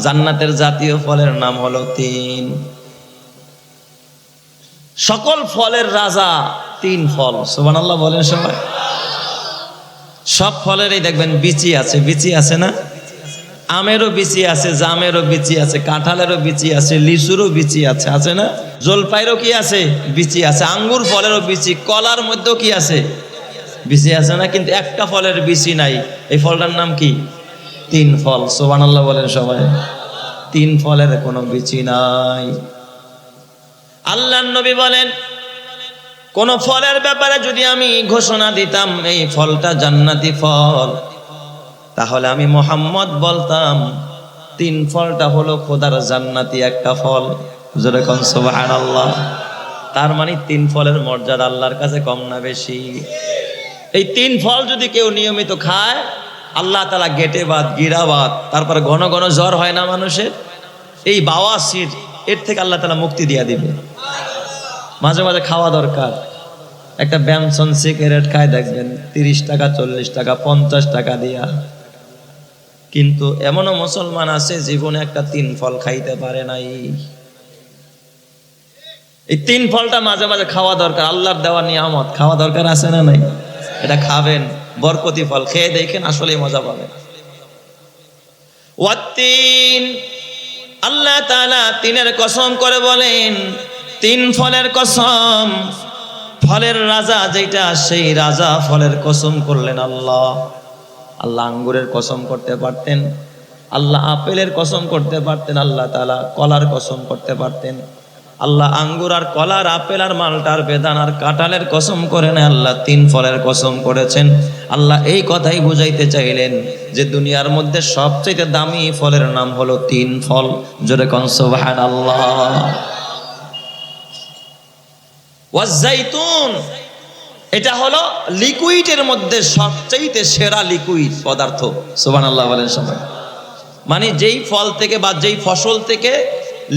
জান্নাতের জাতীয় ফলের নাম হলো 3। সকল ফলের রাজা 3 ফল। সুবহানাল্লাহ বলেন সবাই। সব ফলেরই দেখবেন বিচি আছে, বিচি আছে না? আমেরও বিচি আছে, জামেরও বিচি আছে, কাঁঠালেরও বিচি আছে, লিচুরও বিচি আছে, আছে না? জলপাইরও কি আছে? বিচি আছে। আঙ্গুর ফলেরও বিচি, কলার মধ্যেও কি আছে? বিচি আছে না? কিন্তু একটা ফলের বিচি নাই। এই ফলটার নাম কি? 3 ফল। সুবহানাল্লাহ বলেন সবাই। 3 ফলের কোনো বিচি নাই। আল্লাহর নবী বলেন, কোন ফলের ব্যাপারে যদি আমি ঘোষণা দিতাম এই ফলটা জান্নাতি ফল, তাহলে আমি মুহাম্মদ বলতাম 3 ফলটা হলো খোদার জান্নাতি একটা ফল। জোরে কোন সুবহানাল্লাহ। তার মানে 3 ফলের মর্যাদা আল্লাহর কাছে কম না বেশি? এই 3 ফল যদি কেউ নিয়মিত খায়, আল্লাহ তাআলা গেটে বাদ, গিরা বাদ, তারপর ঘন ঘন জ্বর হয় না মানুষের, এই বাওয়াসির, এর থেকে আল্লাহ তাআলা মুক্তি দিয়ে দিবে। মাঝে মাঝে খাওয়া দরকার। একটা ব্যানসন সিগারেট খায় দেখবেন 30 টাকা, 40 টাকা, 50 টাকা দিয়া। কিন্তু এমনও মুসলমান আছে জীবনে একটা 3 ফল খাইতে পারে নাই। এই 3 ফলটা মাঝে মাঝে খাওয়া দরকার। আল্লাহর দেওয়া নিয়ামত, খাওয়া দরকার, আছে না নাই? এটা খাবেন, বরকতি ফল, খেয়ে দেখেন, আসলেই মজা পাবেন। ওয়াত্তিন, আল্লাহ তাআলা 3-এর কসম করে বলেন, 3 ফলের কসম। ফলের রাজা যেটা, সেই রাজা ফলের কসম করলেন আল্লাহ। আল্লাহ আঙ্গুরের কসম করতে পারতেন, আল্লাহ আপেলের কসম করতে পারতেন, আল্লাহ তাআলা কলার কসম করতে পারতেন। আল্লাহ আঙ্গুর আর কলার, আপেল আর মালটার, বেদান আর কাঁঠালের কসম করে না, আল্লাহ 3 ফলের কসম করেছেন। আল্লাহ এই কথাই বুঝাইতে চাইলেন যে দুনিয়ার মধ্যে সবচেয়ে দামি ফলের নাম হলো 3 ফল। জোরে কোন সুবহানাল্লাহ। ওয়াজ্জাইতুন, এটা হলো লিকুইডের মধ্যে সবচেয়ে সেরা লিকুইড পদার্থ। সুবহানাল্লাহ বলেন সবাই। মানে যেই ফল থেকে বা যেই ফসল থেকে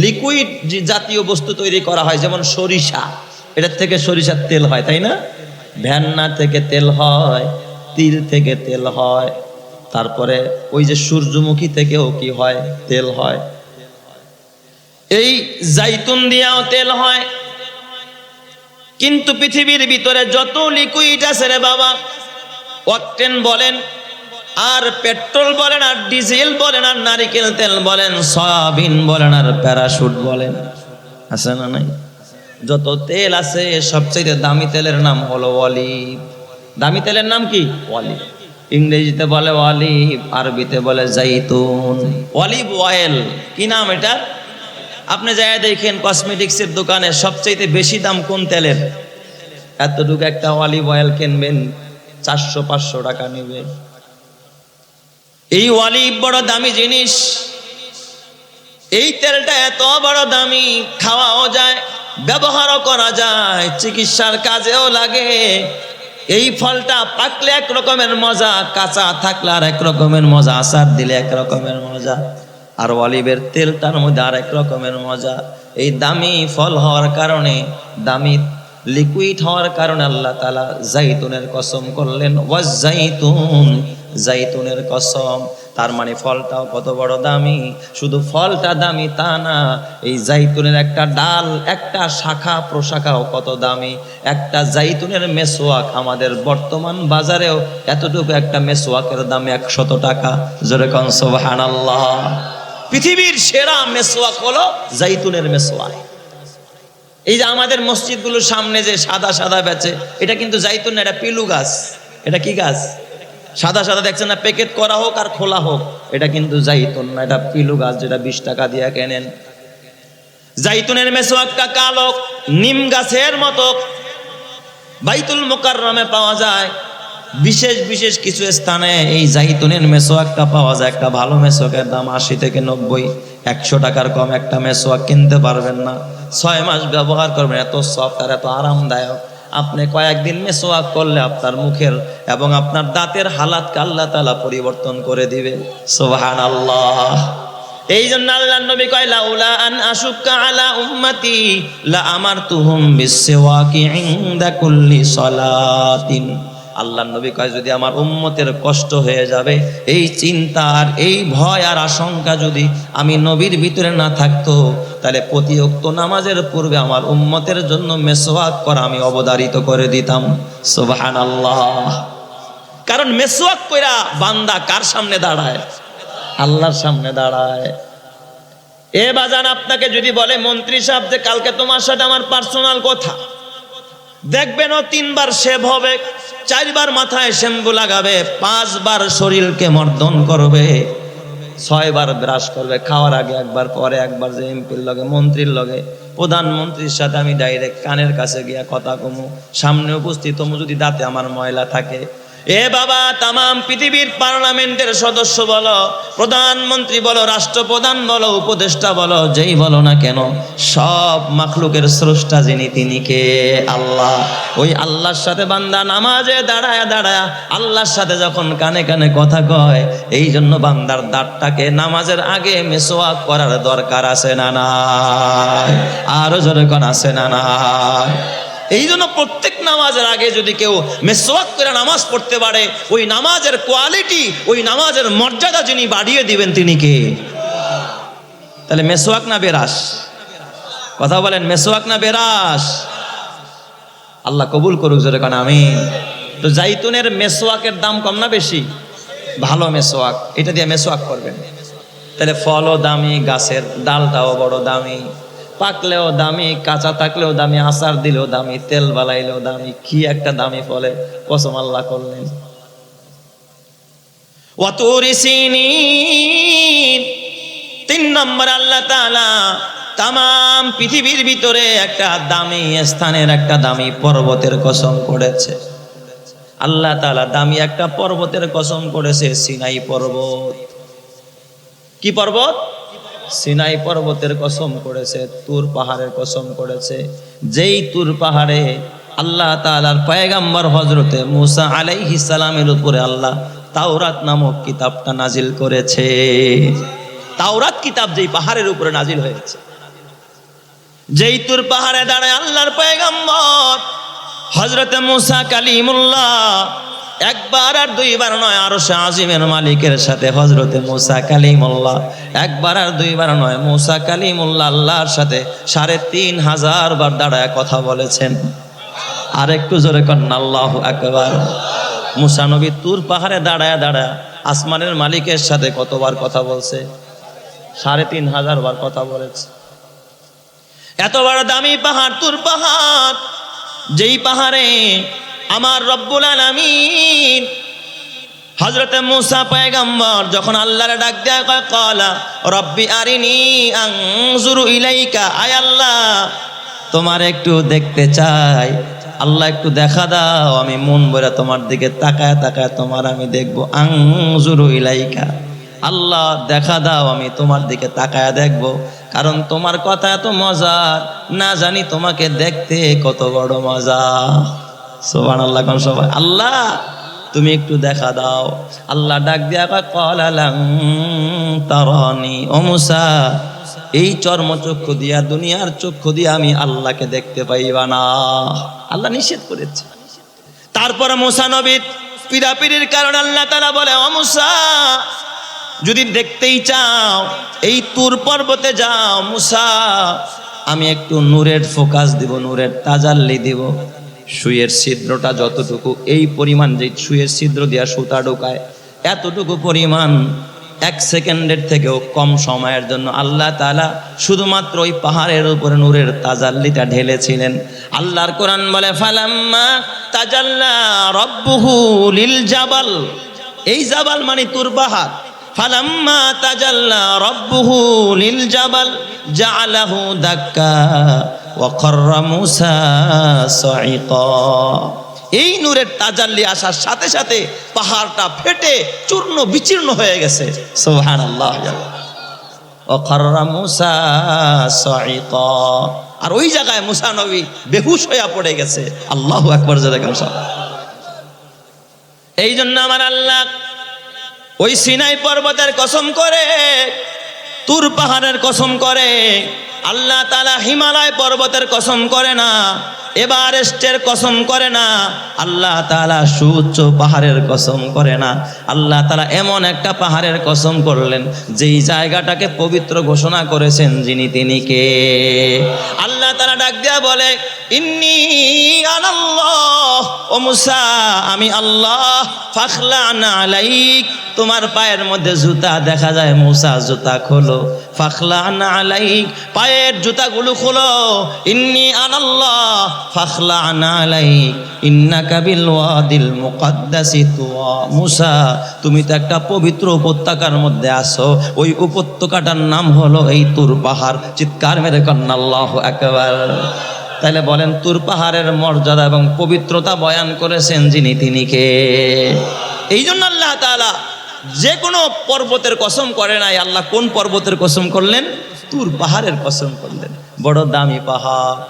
লিকুইড জাতীয় বস্তু তৈরি করা হয়, যেমন সরিষা, এটার থেকে সরিষার তেল হয়, তাই না? ভেন্না থেকে তেল হয়, তিল থেকে তেল হয়, তারপরে ওই যে সূর্যমুখী থেকেও কি হয়? তেল হয়। এই জাইতুন দিয়েও তেল হয়। কিন্তু পৃথিবীর ভিতরে যত লিকুইড আছে রে বাবা, অকটেন বলেন আর পেট্রোল বলেন আর ডিজেল বলেন আর নারিকেল তেল বলেন, সয়াবিন বলেন আর প্যারাশুট বলেন, আছে না নাই? যত তেল আছে সবচেয়ে দামি তেলের নাম হলো অলিভ। দামি তেলের নাম কি? অলিভ। ইংরেজিতে বলে অলিভ, আরবিতে বলে জাইতুন। অলিভ অয়েল কি নাম এটা? আপনি যাই দেখেন কসমেটিক্সের দোকানে সবচেয়ে বেশি দাম কোন তেলের? এতটুকু একটা অলিভ অয়েল কিনবেন 400-500 টাকা নেবে। এই অলিভ বড় দামি জিনিস। এই তেলটা এত বড় দামি, খাওয়াও যায়, ব্যবহারও করা যায়, চিকিৎসার কাজেও লাগে। এই ফলটা পাকলে এক রকমের মজা, কাঁচা থাকলে আর এক রকমের মজা, আচার দিলে এক রকমের মজা, আর অলিভের তেলটার মধ্যে আর এক রকমের মজা। এই দামি ফল হওয়ার কারণে, দামি লিকুইড হওয়ার কারণে আল্লাহ তাআলা জাইতুনের কসম করলেন, ওয়াজ্জাইতুন, জাইতুনের কসম। তার মানে ফলটাও কত বড় দামি। শুধু ফলটা দামি তা না, এই জাইতুনের একটা ডাল, একটা শাখা প্রশাখাও কত দামি। একটা জাইতুনের মেসওয়াক আমাদের বর্তমান বাজারেও এতটুকু একটা মেসওয়াকের দাম 100 টাকা। জোরে কোন সুবহানাল্লাহ। পৃথিবীর সেরা মেসওয়াক হলো জাইতুনের মেসওয়াক। এই যে আমাদের মসজিদগুলোর সামনে যে সাদা সাদা বেচে, এটা কিন্তু জাইতুন না, এটা পিলু গাছ। এটা কি গাছ? সাদা সাদা দেখছেন না, প্যাকেট করা হোক আর খোলা হোক, এটা কিন্তু জাইতুন না, এটা পিলু গাছ, যেটা 20 টাকা দিয়ে কেনেন। জাইতুনের মেসওয়াকটা কালো, নিম গাছের মতো। বাইতুল মুকাররমে পাওয়া যায়, বিশেষ বিশেষ কিছু স্থানে এই জাইতুনের মেসোয়াকটা পাওয়া যায়। একটা ভালো মেসোয়াকের দাম 80 থেকে 90, 100 টাকার কম একটা মেসোয়াক কিনতে পারবেন না। 6 মাস ব্যবহার করবেন, এত সফট আর এত আরামদায়ক। আপনি কয়েকদিন মেসোয়াক করলে আপনার মুখের এবং আপনার দাঁতের হালাতকে আল্লাহ তাআলা পরিবর্তন করে দিবে। সুবহানাল্লাহ। এই জন্য আল্লাহর নবী কয়, লাউলা আন আশুক্কা আলা উম্মতি লা আমারতুহুম বিসওয়াকি ইনদা কুল্লি সালাতিন। আল্লাহর নবী কয়, যদি আমার উম্মতের কষ্ট হয়ে যাবে, এই চিন্তা আর এই ভয় আর আশঙ্কা যদি আমি নবীর ভিতরে না থাকতো, তাহলে প্রতি ওয়াক্ত নামাজের পূর্বে আমার উম্মতের জন্য মেসওয়াক করা আমি অবধারিত করে দিতাম। সুবহানাল্লাহ। কারণ মেসওয়াক কইরা বান্দা কার সামনে দাঁড়ায়? আল্লাহর সামনে দাঁড়ায়। এ বাজান, আপনাকে যদি বলে মন্ত্রী সাহেব যে কালকে তোমার সাথে আমার পার্সোনাল কথা, দেখবেন ও 3 বার শেভ হবে, 4 বার মাথায় শ্যাম্পু লাগাবে, 5 বার শরীরকে মর্দন করবে, 6 বার ব্রাশ করবে, খাওয়ার আগে একবার, পরে একবার, যে এমপির লগে, মন্ত্রীর লগে, প্রধানমন্ত্রীর সাথে আমি ডাইরেক্ট কানের কাছে গিয়া কথা কমু, সামনে উপস্থিত হমু যদি দাঁতে আমার ময়লা থাকে। এ বাবা, তামাম পৃথিবীর পার্লামেন্টের সদস্য বলো, প্রধানমন্ত্রী বলো, রাষ্ট্রপ্রধান বলো, উপদেষ্টা বলো, যেই বলো না কেন, সব মাখলুকের স্রষ্টা যিনি, তিনি কে? আল্লাহ। ওই আল্লাহর সাথে বান্দা নামাজে দাঁড়ায় দাঁড়ায় আল্লাহর সাথে যখন কানে কানে কথা কয়, এই জন্য বান্দার দাঁতটাকে নামাজের আগে মেসওয়াক করার দরকার আছে না নাই? আরো জোরে কোন আছে না নাই? এই জন্য প্রত্যেক নামাজের আগে যদি কেউ মেসওয়াক করে নামাজ পড়তে পারে, ওই নামাজের কোয়ালিটি, ওই নামাজের মর্যাদা যিনি বাড়িয়ে দিবেন, তিনি কে? তাহলে মেসওয়াক না বেরাস? কথা বলেন, মেসওয়াক না বেরাস? আল্লাহ কবুল করুক, জোরে কান আমিন। তো জাইতুনের মেসওয়াকের দাম কম না বেশি? ভালো মেসওয়াক, এটা দিয়ে মেসওয়াক করবেন। তাহলে ফলও দামি, গাছের ডালটাও বড় দামি, পাকলেও দামি, কাঁচা থাকলেও দামি, আচার দিলেও দামি, তেল বালাইলেও দামি। কি একটা দামি ফলে কসম আল্লাহ করলেন। ওয়াতুরি সিনিন, 3 নম্বর আল্লাহ তাআলা তামাম পৃথিবীর ভিতরে একটা দামি স্থানের, একটা দামি পর্বতের কসম করেছে। আল্লাহ তাআলা দামি একটা পর্বতের কসম করেছে, সিনাই পর্বত। কি পর্বত? সিনাই পর্বতের কসম করেছে, তুর পাহাড়ের কসম করেছে। যেই তুর পাহাড়ে আল্লাহ তাআলার পয়গম্বর হযরতে মূসা আলাইহিস সালামের উপরে আল্লাহ তাওরাত নামক কিতাবটা নাজিল করেছে। তাওরাত কিতাব যেই পাহাড়ের উপরে নাজিল হয়েছে, যেই তুর পাহাড়ে দাঁড়ায় আল্লাহর পয়গম্বর হযরতে মূসা কালিমুল্লাহ একবার আর 2 বার নয়, আরশে আজিমের মালিকের সাথে হযরতে মূসা কালিমুল্লাহ একবার আর 2 বার নয়, মূসা কালিমুল্লাহ আল্লাহর সাথে 3500 বার দাঁড়ায় কথা বলেছেন। আর একটু জোরে কন্না আল্লাহু আকবার। মূসা নবী তুর পাহাড়ে দাঁড়ায় দাঁড়ায় আসমানের মালিকের সাথে কতবার কথা বলছে? 3500 বার কথা বলেছে। এত বড় দামি পাহাড় তুর পাহাড়, যেই পাহাড়ে আমার রব্বুল আলামিন হযরতে মূসা পয়গম্বর যখন আল্লাহর ডাক দেয়, কয় ক্বালা রব্বি আরিনি আনজুরু ইলাইকা, আয় আল্লাহ তোমার একটু দেখতে চাই, আল্লাহ একটু দেখা দাও, আমি মন ভরে তোমার দিকে তাকায় তাকায় তোমার আমি দেখবো। আনজুরু ইলাইকা, আল্লাহ দেখা দাও, আমি তোমার দিকে তাকায় দেখবো, কারণ তোমার কথা এত মজা, না জানি তোমাকে দেখতে কত বড় মজা। সুবহানাল্লাহ কোন সবাই, আল্লাহ তুমি একটু দেখা দাও। আল্লাহ ডাক দিয়া কয় ক্বালা লান তারানি, ও মূসা এই চর্মচক্ষু দিয়া, দুনিয়ার চক্ষু দিয়া আমি আল্লাহকে দেখতে পাইবা না, আল্লাহ নিষেধ করেছে। তারপর মূসা নবীর পীড়াপিড়ির কারণে আল্লাহ তাআলা বলে, ও মূসা যদি দেখতেই চাও এই তুর পর্বতে যাও মূসা, আমি একটু নূরের ফোকাস দিব, নূরের তাজাল্লি দিব। সুইয়ের ছিদ্রটা যতটুকু, এই পরিমাণ যে সুইয়ের ছিদ্র দিয়া সুতা ঢোকায়, এতটুকু পরিমাণ 1 সেকেন্ডের থেকেও কম সময়ের জন্য আল্লাহ তাআলা শুধুমাত্র ওই পাহাড়ের উপরে নূরের তাজাল্লিটা ঢেলেছিলেন। আল্লাহর কোরআন বলে ফালাম্মা তাজাল্লা রাব্বুহু লিল জাবাল, এই জাবাল মানে তুর পাহাড়। ফালাম্মা তাজাল্লা রাব্বুহু লিল জাবাল জাআলাহু দাক্কা, ওয়া খাররা মূসা সাইকা। এই নূরের তাজাল্লি আসার সাথে সাথে পাহাড়টা ফেটে চূর্ণ বিচূর্ণ হয়ে গেছে। সুবহানাল্লাহ। ওয়া খাররা মূসা সাইকা। আর ওই জায়গায় মূসা নবী বেহুশ হয়ে পড়ে গেছে। আল্লাহু আকবার। এই জন্য আমার আল্লাহ ওই সিনাই পর্বতের কসম করে, তুর পাহাড়ের কসম করে, আল্লাহ তাআলা হিমালয় পর্বতের কসম করে না, এভারেস্টের কসম করে না, আল্লাহ তাআলা সুউচ্চ পাহাড়ের কসম করে না। আল্লাহ তাআলা এমন একটা পাহাড়ের কসম করলেন যেই জায়গাটাকে পবিত্র ঘোষণা করেছেন যিনি, তিনি কে? আল্লাহ তাআলা ডাক দিয়া বলে, ইন্নী আনাল্লাহ, ও মূসা আমি আল্লাহ, ফাখলা'না আলাইক, তোমার পায়ের মধ্যে জুতা দেখা যায়, মূসা জুতা খোলো, ফাখলা'না আলাইক, পায়ের জুতাগুলো খোলো, ইন্নী আনাল্লাহ ফাখলা'না আলাইক ইন্নাকা বিল ওয়াদিল মুকাদ্দাসি তুয়া। মূসা তুমি তো একটা পবিত্র উপত্যকার মধ্যে আছো, ওই উপত্যকাটার নাম হলো এই তুর পাহাড়। চিৎকার মেরে কন্না আল্লাহু আকবার। তাহলে বলেন তুর পাহাড়ের মর্যাদা এবং পবিত্রতা বয়ান করেছেন যিনি, তিনি কে? এই জন্য আল্লাহ তাআলা যে কোনো পর্বতের কসম করে নাই, আল্লাহ কোন পর্বতের কসম করলেন? তুর পাহাড়ের কসম করলেন। বড় দামি পাহাড়।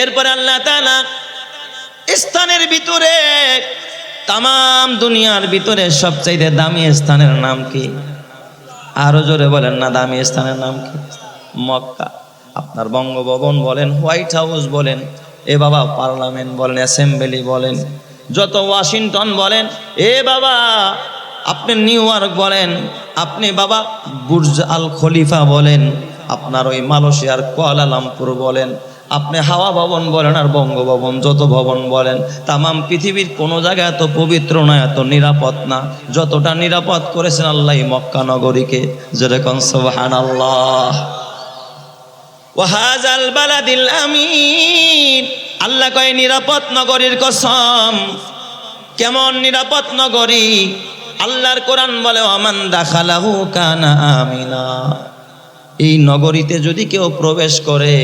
এরপরে আল্লাহ তাআলা স্থানের ভিতরে, তামাম দুনিয়ার ভিতরে সবচাইতে দামি স্থানের নাম কি? আরো জোরে বলেন না, দামি স্থানের নাম কি? মক্কা। আপনার বঙ্গভবন বলেন, হোয়াইট হাউস বলেন, এ বাবা পার্লামেন্ট বলেন, অ্যাসেম্বলি বলেন, যত ওয়াশিংটন বলেন, এ বাবা আপনি নিউ ইয়র্ক বলেন, আপনি বাবা বুর্জ আল খলিফা বলেন, আপনার ওই মালয়েশিয়ার কুয়ালালামপুর বলেন, আপনি হাওয়া ভবন বলেন আর বঙ্গভবন, যত ভবন বলেন, তামাম পৃথিবীর কোনো জায়গা এত পবিত্র না, এত নিরাপদ না যতটা নিরাপদ করেছেন আল্লাহ মক্কা নগরীকে। যেরকম সুবহানাল্লাহ। ওয়া হাযাল বালাদিল আমিন, আল্লাহ কয় নিরাপদ নগরীর কসম। কেমন নিরাপদ নগরী? আল্লাহর কোরআন বলে, ওয়ামান দাখালাহু কানা আমিনা। এই নগরীতে যদি কেউ প্রবেশ করে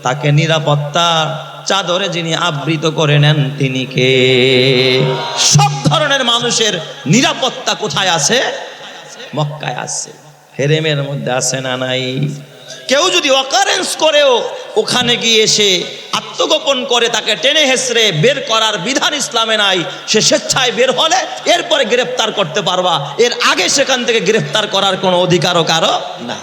তাকে নিরাপত্তার চাদরে যিনি আবৃত করে নেন, তিনি কে? সব ধরনের মানুষের নিরাপত্তা কোথায় আছে? মক্কায় আছে, হেরেমের মধ্যে আছে না নাই? কেউ যদি অকারেন্স করেও ওখানে গিয়ে এসে আত্মগোপন করে তাকে টেনে হেসড়ে বের করার বিধান ইসলামে নাই। সে স্বেচ্ছায় বের হলে এরপরে গ্রেফতার করতে পারবা, এর আগে সেখান থেকে গ্রেফতার করার কোনো অধিকারও কারো নাই।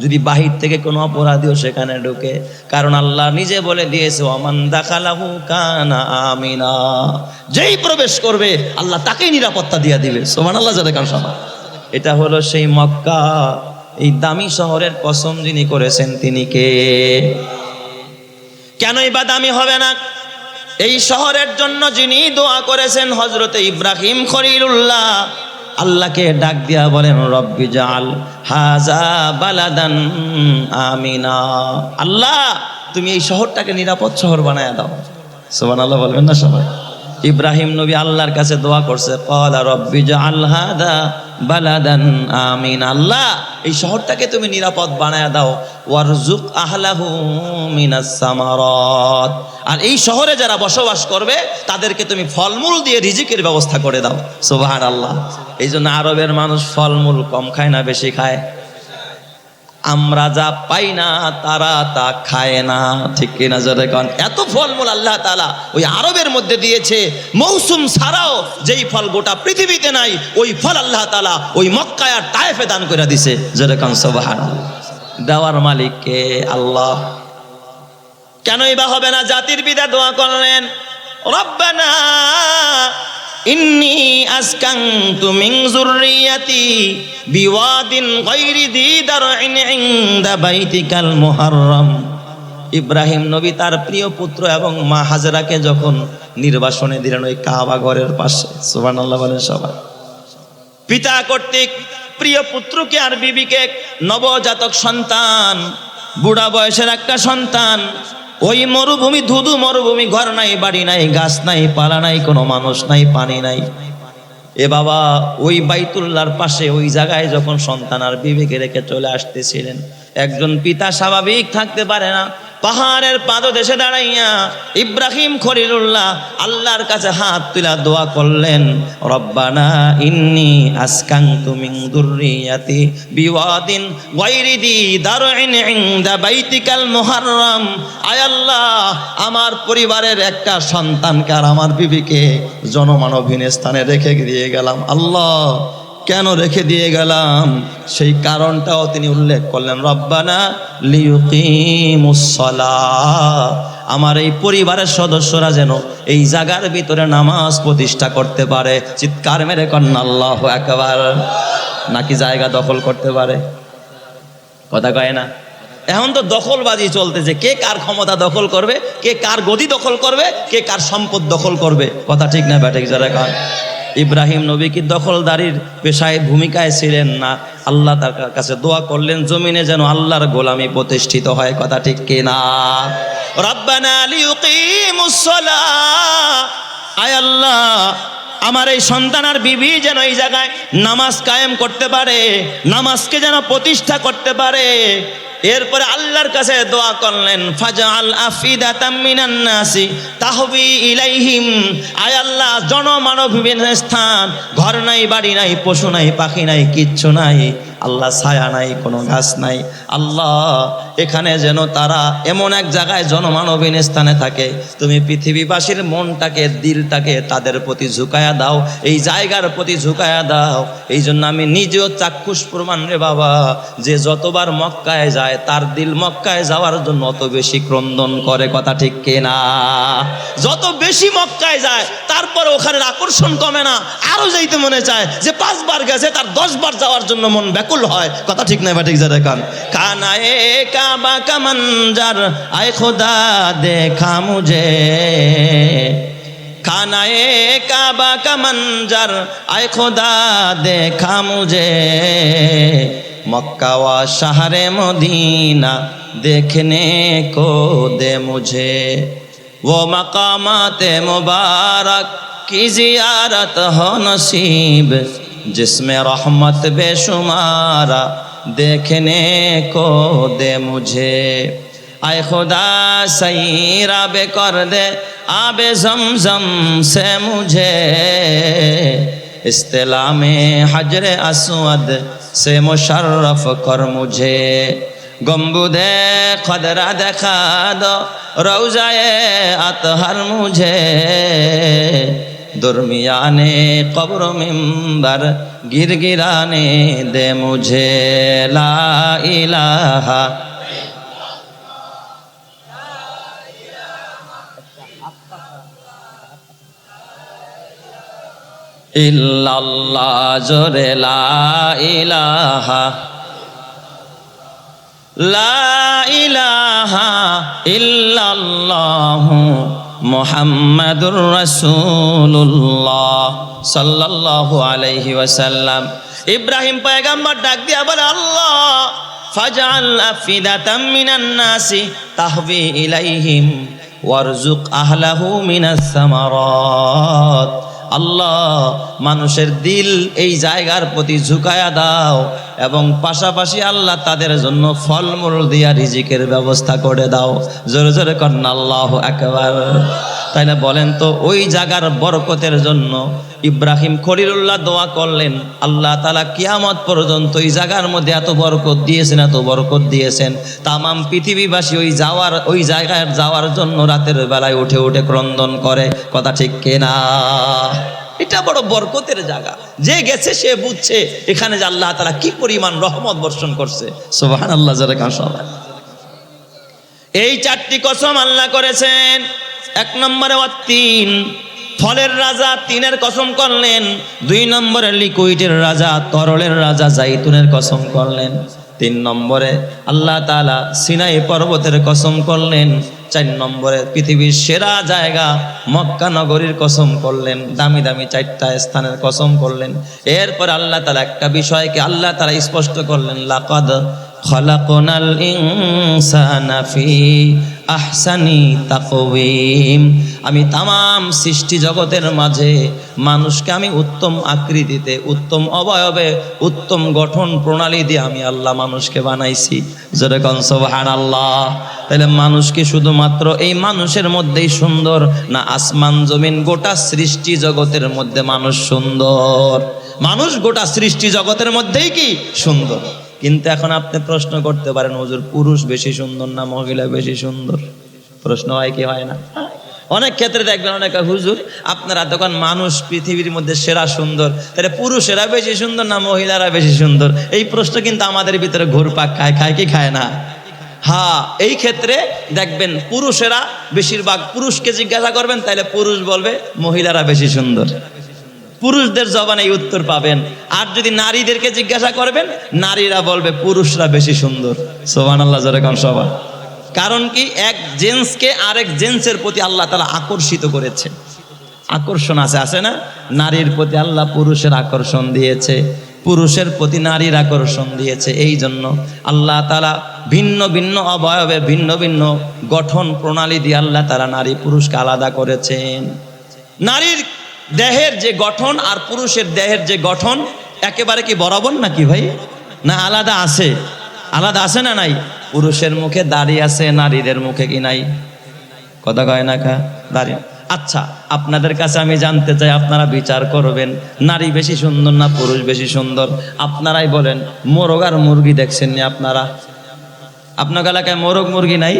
যদি বাহির থেকে কোনো অপরাধীও সেখানে ঢুকে, কারণ আল্লাহ নিজে বলে দিয়েছে, ওয়ামান দাখালাহু কানা আমিনা। যেই প্রবেশ করবে আল্লাহ তাকেই নিরাপত্তা দিয়ে দিবে। সুবহানাল্লাহ। যাদের সবাই, এটা হলো সেই মক্কা, এই দামি শহরের কসম যিনি করেছেন তিনি কে? কেনই বা দামি হবে না? এই শহরের জন্য যিনি দোয়া করেছেন হযরতে ইব্রাহিম খলিলুল্লাহ, আল্লাহকে ডাক দিয়া বলেন, রব্বি জাআল হাযা বালাদান আমিনা। আল্লাহ তুমি এই শহরটাকে নিরাপদ শহর বানায়া দাও। সুবহানাল্লাহ বলবেন না সবাই? ইব্রাহিম নবী আল্লাহর কাছে দোয়া করছে, ক্বালা রব্বি জাআল হাযা বালাদান আমিনা। আল্লাহ এই শহরটাকে তুমি নিরাপদ বানায়া দাও, ওয়ারযুক আহলাহু মিনাস সামারাত। আর এই শহরে যারা বসবাস করবে তাদেরকে তুমি ফলমূল দিয়ে রিজিকের ব্যবস্থা করে দাও। সুবহানাল্লাহ। এই জন্য আরবের মানুষ ফলমূল কম খায় না বেশি খায়? আমরা যা পাই না তারা তা খায় না, ঠিক কিনা? জোরে কোন। এত ফলমূল আল্লাহ তাআলা ওই আরবের মধ্যে দিয়েছে, মৌসুম ছাড়াও যেই ফল গোটা পৃথিবীতে নাই ওই ফল আল্লাহ তাআলা ওই মক্কায় আর তায়েফে দান করে দিছে। জোরে কোন সুবহানাল্লাহ। দেওয়ার মালিক কে? আল্লাহ। কেনই বা হবে না? জাতির পিতা দোয়া করলেন, রব্বানা ইন্নী আসকানতু মিন যুররিয়াতি বিওয়াদিন গায়রি যী দারইন ইনদা বাইতিকাল মুহাররম। ইব্রাহিম নবী তার প্রিয় পুত্র এবং মা হাজরাকে যখন নির্বাসনে দিলেন ওই কাবা ঘরের পাশে, সুবহানাল্লাহ বলেন সবাই। পিতা কর্তৃক প্রিয় পুত্রকে আর বিবিকে, নবজাতক সন্তান, বুড়া বয়সের একটা সন্তান, ওই মরুভূমি, ধুধু মরুভূমি, ঘর নাই, বাড়ি নাই, গাছ নাই, পালা নাই, কোনো মানুষ নাই, পানি নাই। এ বাবা ওই বাইতুল্লাহর পাশে ওই জায়গায় যখন সন্তান আর বিবিকে রেখে চলে আসতেছিলেন, একজন পিতা স্বাভাবিক থাকতে পারে না, পাহাড়ের পাদদেশে দাঁড়াইয়া ইব্রাহিম খলিলুল্লাহ আল্লাহর কাছে হাত তুলে দোয়া করলেন, রব্বানা ইন্নী আসকানতু মিন যুররিয়াতি বিওয়াদিন গায়রি দি দারইন ইনদা বাইতিকাল মুহাররম। আয় আল্লাহ, আমার পরিবারের একটা সন্তানকে আর আমার বিবিকে জনমানবহীন স্থানে রেখে দিয়ে গেলাম। আল্লাহ, কেন রেখে দিয়ে গেলাম সেই কারণটাও তিনি উল্লেখ করলেন, রব্বানা লিয়ুকিমুস-সালাহ, আমার এই পরিবারের সদস্যরা যেন এই জায়গার ভিতরে নামাজ প্রতিষ্ঠা করতে পারে। চিৎকার মেরে কন্যা আল্লাহু আকবার। নাকি জায়গা দখল করতে পারে? কথা কয় না? এখন তো দখলবাজি চলতেছে, কে কার ক্ষমতা দখল করবে, কে কার গদি দখল করবে, কে কার সম্পদ দখল করবে। কথা ঠিক না ব্যাটিক যারা কয়? ইব্রাহিম নবী কি দখলদারির পেশায় ভূমিকায় ছিলেন না? আল্লাহ তার কাছে দোয়া করলেন জমিনে যেন আল্লাহর গোলামি প্রতিষ্ঠিত হয়। কথা ঠিক কিনা? রব্বানা লিয়ুকিমুস-সালাহ, আয় আল্লাহ, আমার এই সন্তান আর বিবি যেন এই জায়গায় নামাজ কায়েম করতে পারে, নামাজকে যেন প্রতিষ্ঠা করতে পারে। এরপরে আল্লাহর কাছে দোয়া করলেন, ফাজআল আফিদাতাম মিনান নাসি তাহবি ইলাইহিম, আয় আল্লাহ, জনমানবহীন স্থান, ঘর নাই, বাড়ি নাই, পশু নাই, পাখি নাই, কিচ্ছু নাই, আল্লাহ ছায়া নাই, কোনো গাছ নাই। আল্লাহ, এখানে যেন তারা এমন এক জায়গায় জনমানবহীন স্থানে থাকে, তুমি পৃথিবীবাসীর মনটাকে, দিলটাকে তাদের প্রতি ঝুঁকায়া দাও, এই জায়গার প্রতি ঝুঁকায়া দাও। এই জন্য আমি নিজেও চাক্ষুষ প্রমাণ রে বাবা, যে যতবার মক্কায় যায় তার দিল মক্কায় যাওয়ার জন্য অত বেশি ক্রন্দন করে। কথা ঠিক কিনা? যত বেশি মক্কায় যায় তারপরে ওখানের আকর্ষণ কমে না, আরো যাইতে মনে চায়। যে 5 বার গেছে তার 10 বার যাওয়ার জন্য মন ব্যাকুল হয়। কথা ঠিক না ব্যাটিক যারা কান? খানায়ে কাবা কা মঞ্জর আয় খুদা দেখা মুঝে, খানায়ে কাবা কা মঞ্জর আয় খুদা দেখা মুঝে, मक्का व शहर मदीना देखने को दे मुझे, वो मकामात मुबारक की जियारत हो नसीब, जिसमें रहमत बेशुमारा देखने को दे मुझे। आए खुदा सैराबे कर दे आबे ज़मज़म से मुझे, इस्तिला में हजर अस्वद से मुशर्रफ कर मुझे, गम्बुदे खदरा दिखा दो रौज़ाए अतहर मुझे, दुर्मियाने कब्र मिंबर गिरगिराने दे मुझे, ला इलाहा इल्लल्लाह जोरे ला इलाहा इल्लल्लाहु मुहम्मदुर रसूलुल्लाह सल्लल्लाहु अलैहि वसल्लम। इब्राहिम पैगम्बर डाक दिया बोले, अल्लाह फजअल अफिदाताम मिनान नासी ताहवी इलाइहिम वारजुक अहलहु मिनास समारात। আল্লাহ, মানুষের দিল এই জায়গার প্রতি ঝুঁকায়া দাও এবং পাশাপাশি আল্লাহ তাদের জন্য ফলমূল দিয়া রিজিকের ব্যবস্থা করে দাও। জোরে জোরে কন্যা আল্লাহু আকবার। তাইলে বলেন তো, ওই জায়গার বরকতের জন্য ইব্রাহিম খলিলুল্লাহ দোয়া করলেন, আল্লাহ তাআলা কিয়ামত পর্যন্ত এই জায়গার মধ্যে এত বরকত দিয়েছেন, এত বরকত দিয়েছেন, তামাম পৃথিবীবাসী ওই জায়গায় যাওয়ার জন্য রাতের বেলায় উঠে উঠে ক্রন্দন করে। কথা ঠিক কিনা? এটা বড় বরকতের জায়গা। যে গেছে সে বুঝছে এখানে যে আল্লাহ তাআলা কি পরিমাণ রহমত বর্ষণ করছে। সুবহানাল্লাহ। যারা কাশাবা এই 4টি কসম আল্লাহ করেছেন। 1 নম্বরে ওয়াত্তিন, ফলের রাজা তিনের কসম করলেন। 2 নম্বরে লিকুইডের রাজা, তরলের রাজা জাইতুনের কসম করলেন। 3 নম্বরে আল্লাহ তাআলা সিনাই পর্বতের কসম করলেন। 4 নম্বরে পৃথিবীর সেরা জায়গা মক্কা নগরীর কসম করলেন। দামি দামি 4টা স্থানের কসম করলেন। এরপর আল্লাহ তাআলা একটা বিষয়কে আল্লাহ তাআলা স্পষ্ট করলেন, লাকাদ খলাকনাল ইনসানা ফি আহসানি তাকওয়িম। আমি তামাম সৃষ্টি জগতের মাঝে মানুষকে আমি উত্তম আকৃতিতে, উত্তম অবয়বে, উত্তম গঠন প্রণালী দিয়ে আমি আল্লাহ মানুষকে বানাইছি। জোরে কোন সুবহানাল্লাহ। তাহলে মানুষ কি শুধুমাত্র এই মানুষের মধ্যেই সুন্দর, না আসমান জমিন গোটা সৃষ্টি জগতের মধ্যে মানুষ সুন্দর? মানুষ গোটা সৃষ্টি জগতের মধ্যেই কি সুন্দর। কিন্তু এখন আপনি প্রশ্ন করতে পারেন, হুজুর পুরুষ বেশি সুন্দর না মহিলা বেশি সুন্দর? প্রশ্ন হয় কি হয় না? অনেক ক্ষেত্রে দেখবেন অনেকে, হুজুর আপনারা তখন মানুষ পৃথিবীর মধ্যে সেরা সুন্দর, তাহলে পুরুষেরা বেশি সুন্দর না মহিলারা বেশি সুন্দর? এই প্রশ্ন কিন্তু আমাদের ভিতরে ঘুরপাক খায়, খায় কি খায় না? হ্যাঁ, এই ক্ষেত্রে দেখবেন পুরুষেরা বেশিরভাগ, পুরুষকে জিজ্ঞাসা করবেন তাহলে পুরুষ বলবে মহিলারা বেশি সুন্দর। পুরুষদের জবানে এই উত্তর পাবেন। আর যদি নারীদেরকে জিজ্ঞাসা করবেন, নারীরা বলবে পুরুষরা বেশি সুন্দর। সুবহানাল্লাহ, জোরে কোন সবাই। কারণ কি, এক জেন্টসকে আরেক জেন্টসের প্রতি আল্লাহ তাআলা আকর্ষিত করেছে। আকর্ষণ আছে না? নারীর প্রতি আল্লাহ পুরুষের আকর্ষণ দিয়েছে, পুরুষের প্রতি নারীর আকর্ষণ দিয়েছে। এই জন্য আল্লাহ তাআলা ভিন্ন ভিন্ন অবয়বে, ভিন্ন ভিন্ন গঠন প্রণালী দিয়ে আল্লাহ তাআলা নারী পুরুষকে আলাদা করেছেন। নারীর দেহের যে গঠন আর পুরুষের দেহের যে গঠন একেবারে কি বরাবর নাকি ভাই? না আলাদা আছে? আলাদা আছে না নাই? পুরুষের মুখে দাড়ি আছে, নারীদের মুখে কি নাই? কথা কয় না কা দাড়ি। আচ্ছা, আপনাদের কাছে আমি জানতে চাই, আপনারা বিচার করবেন, নারী বেশি সুন্দর না পুরুষ বেশি সুন্দর? আপনারাই বলেন। মোরগ আর মুরগি দেখছেন না আপনারা? আপনার এলাকায় মোরগ মুরগি নাই?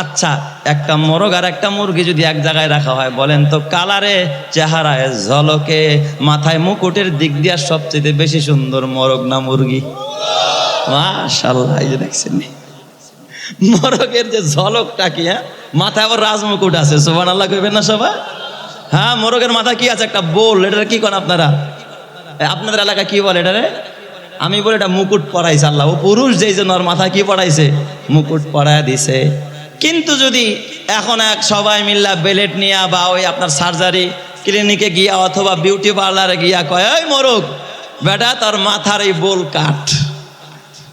আচ্ছা, একটা মোরগ আর একটা মুরগি যদি এক জায়গায় রাখা হয়, বলেন তো কালারে, চেহারায়, ঝলকে, মাথায় মুকুটের দিক দিয়ে সবচেয়ে বেশি সুন্দর মোরগ না মুরগি? মাশাআল্লাহ, এই যে দেখছেন মোরগের যে ঝলকটা কি, হ্যাঁ, মাথায় আবার রাজমুকুট আছে। সুবহানাল্লাহ কইবেন না সবাই? হ্যাঁ, মোরগের মাথা কি আছে? একটা বোল। এটা কি কোন আপনারা, আপনাদের এলাকা কি বলে এটারে? আমি বলি এটা মুকুট পরাইছে আল্লাহ। ও পুরুষ যেই জন্য ওর মাথায় কি পরাইছে? মুকুট পরায় দিছে। কিন্তু যদি এখন এক সবাই মিল্লা বেলেট নিয়া বা ওই আপনার সার্জারি ক্লিনিকে গিয়া অথবা বিউটি পার্লারে গিয়া কয়, ওই মোরগ বেটা তোর মাথার এই বোল কাট,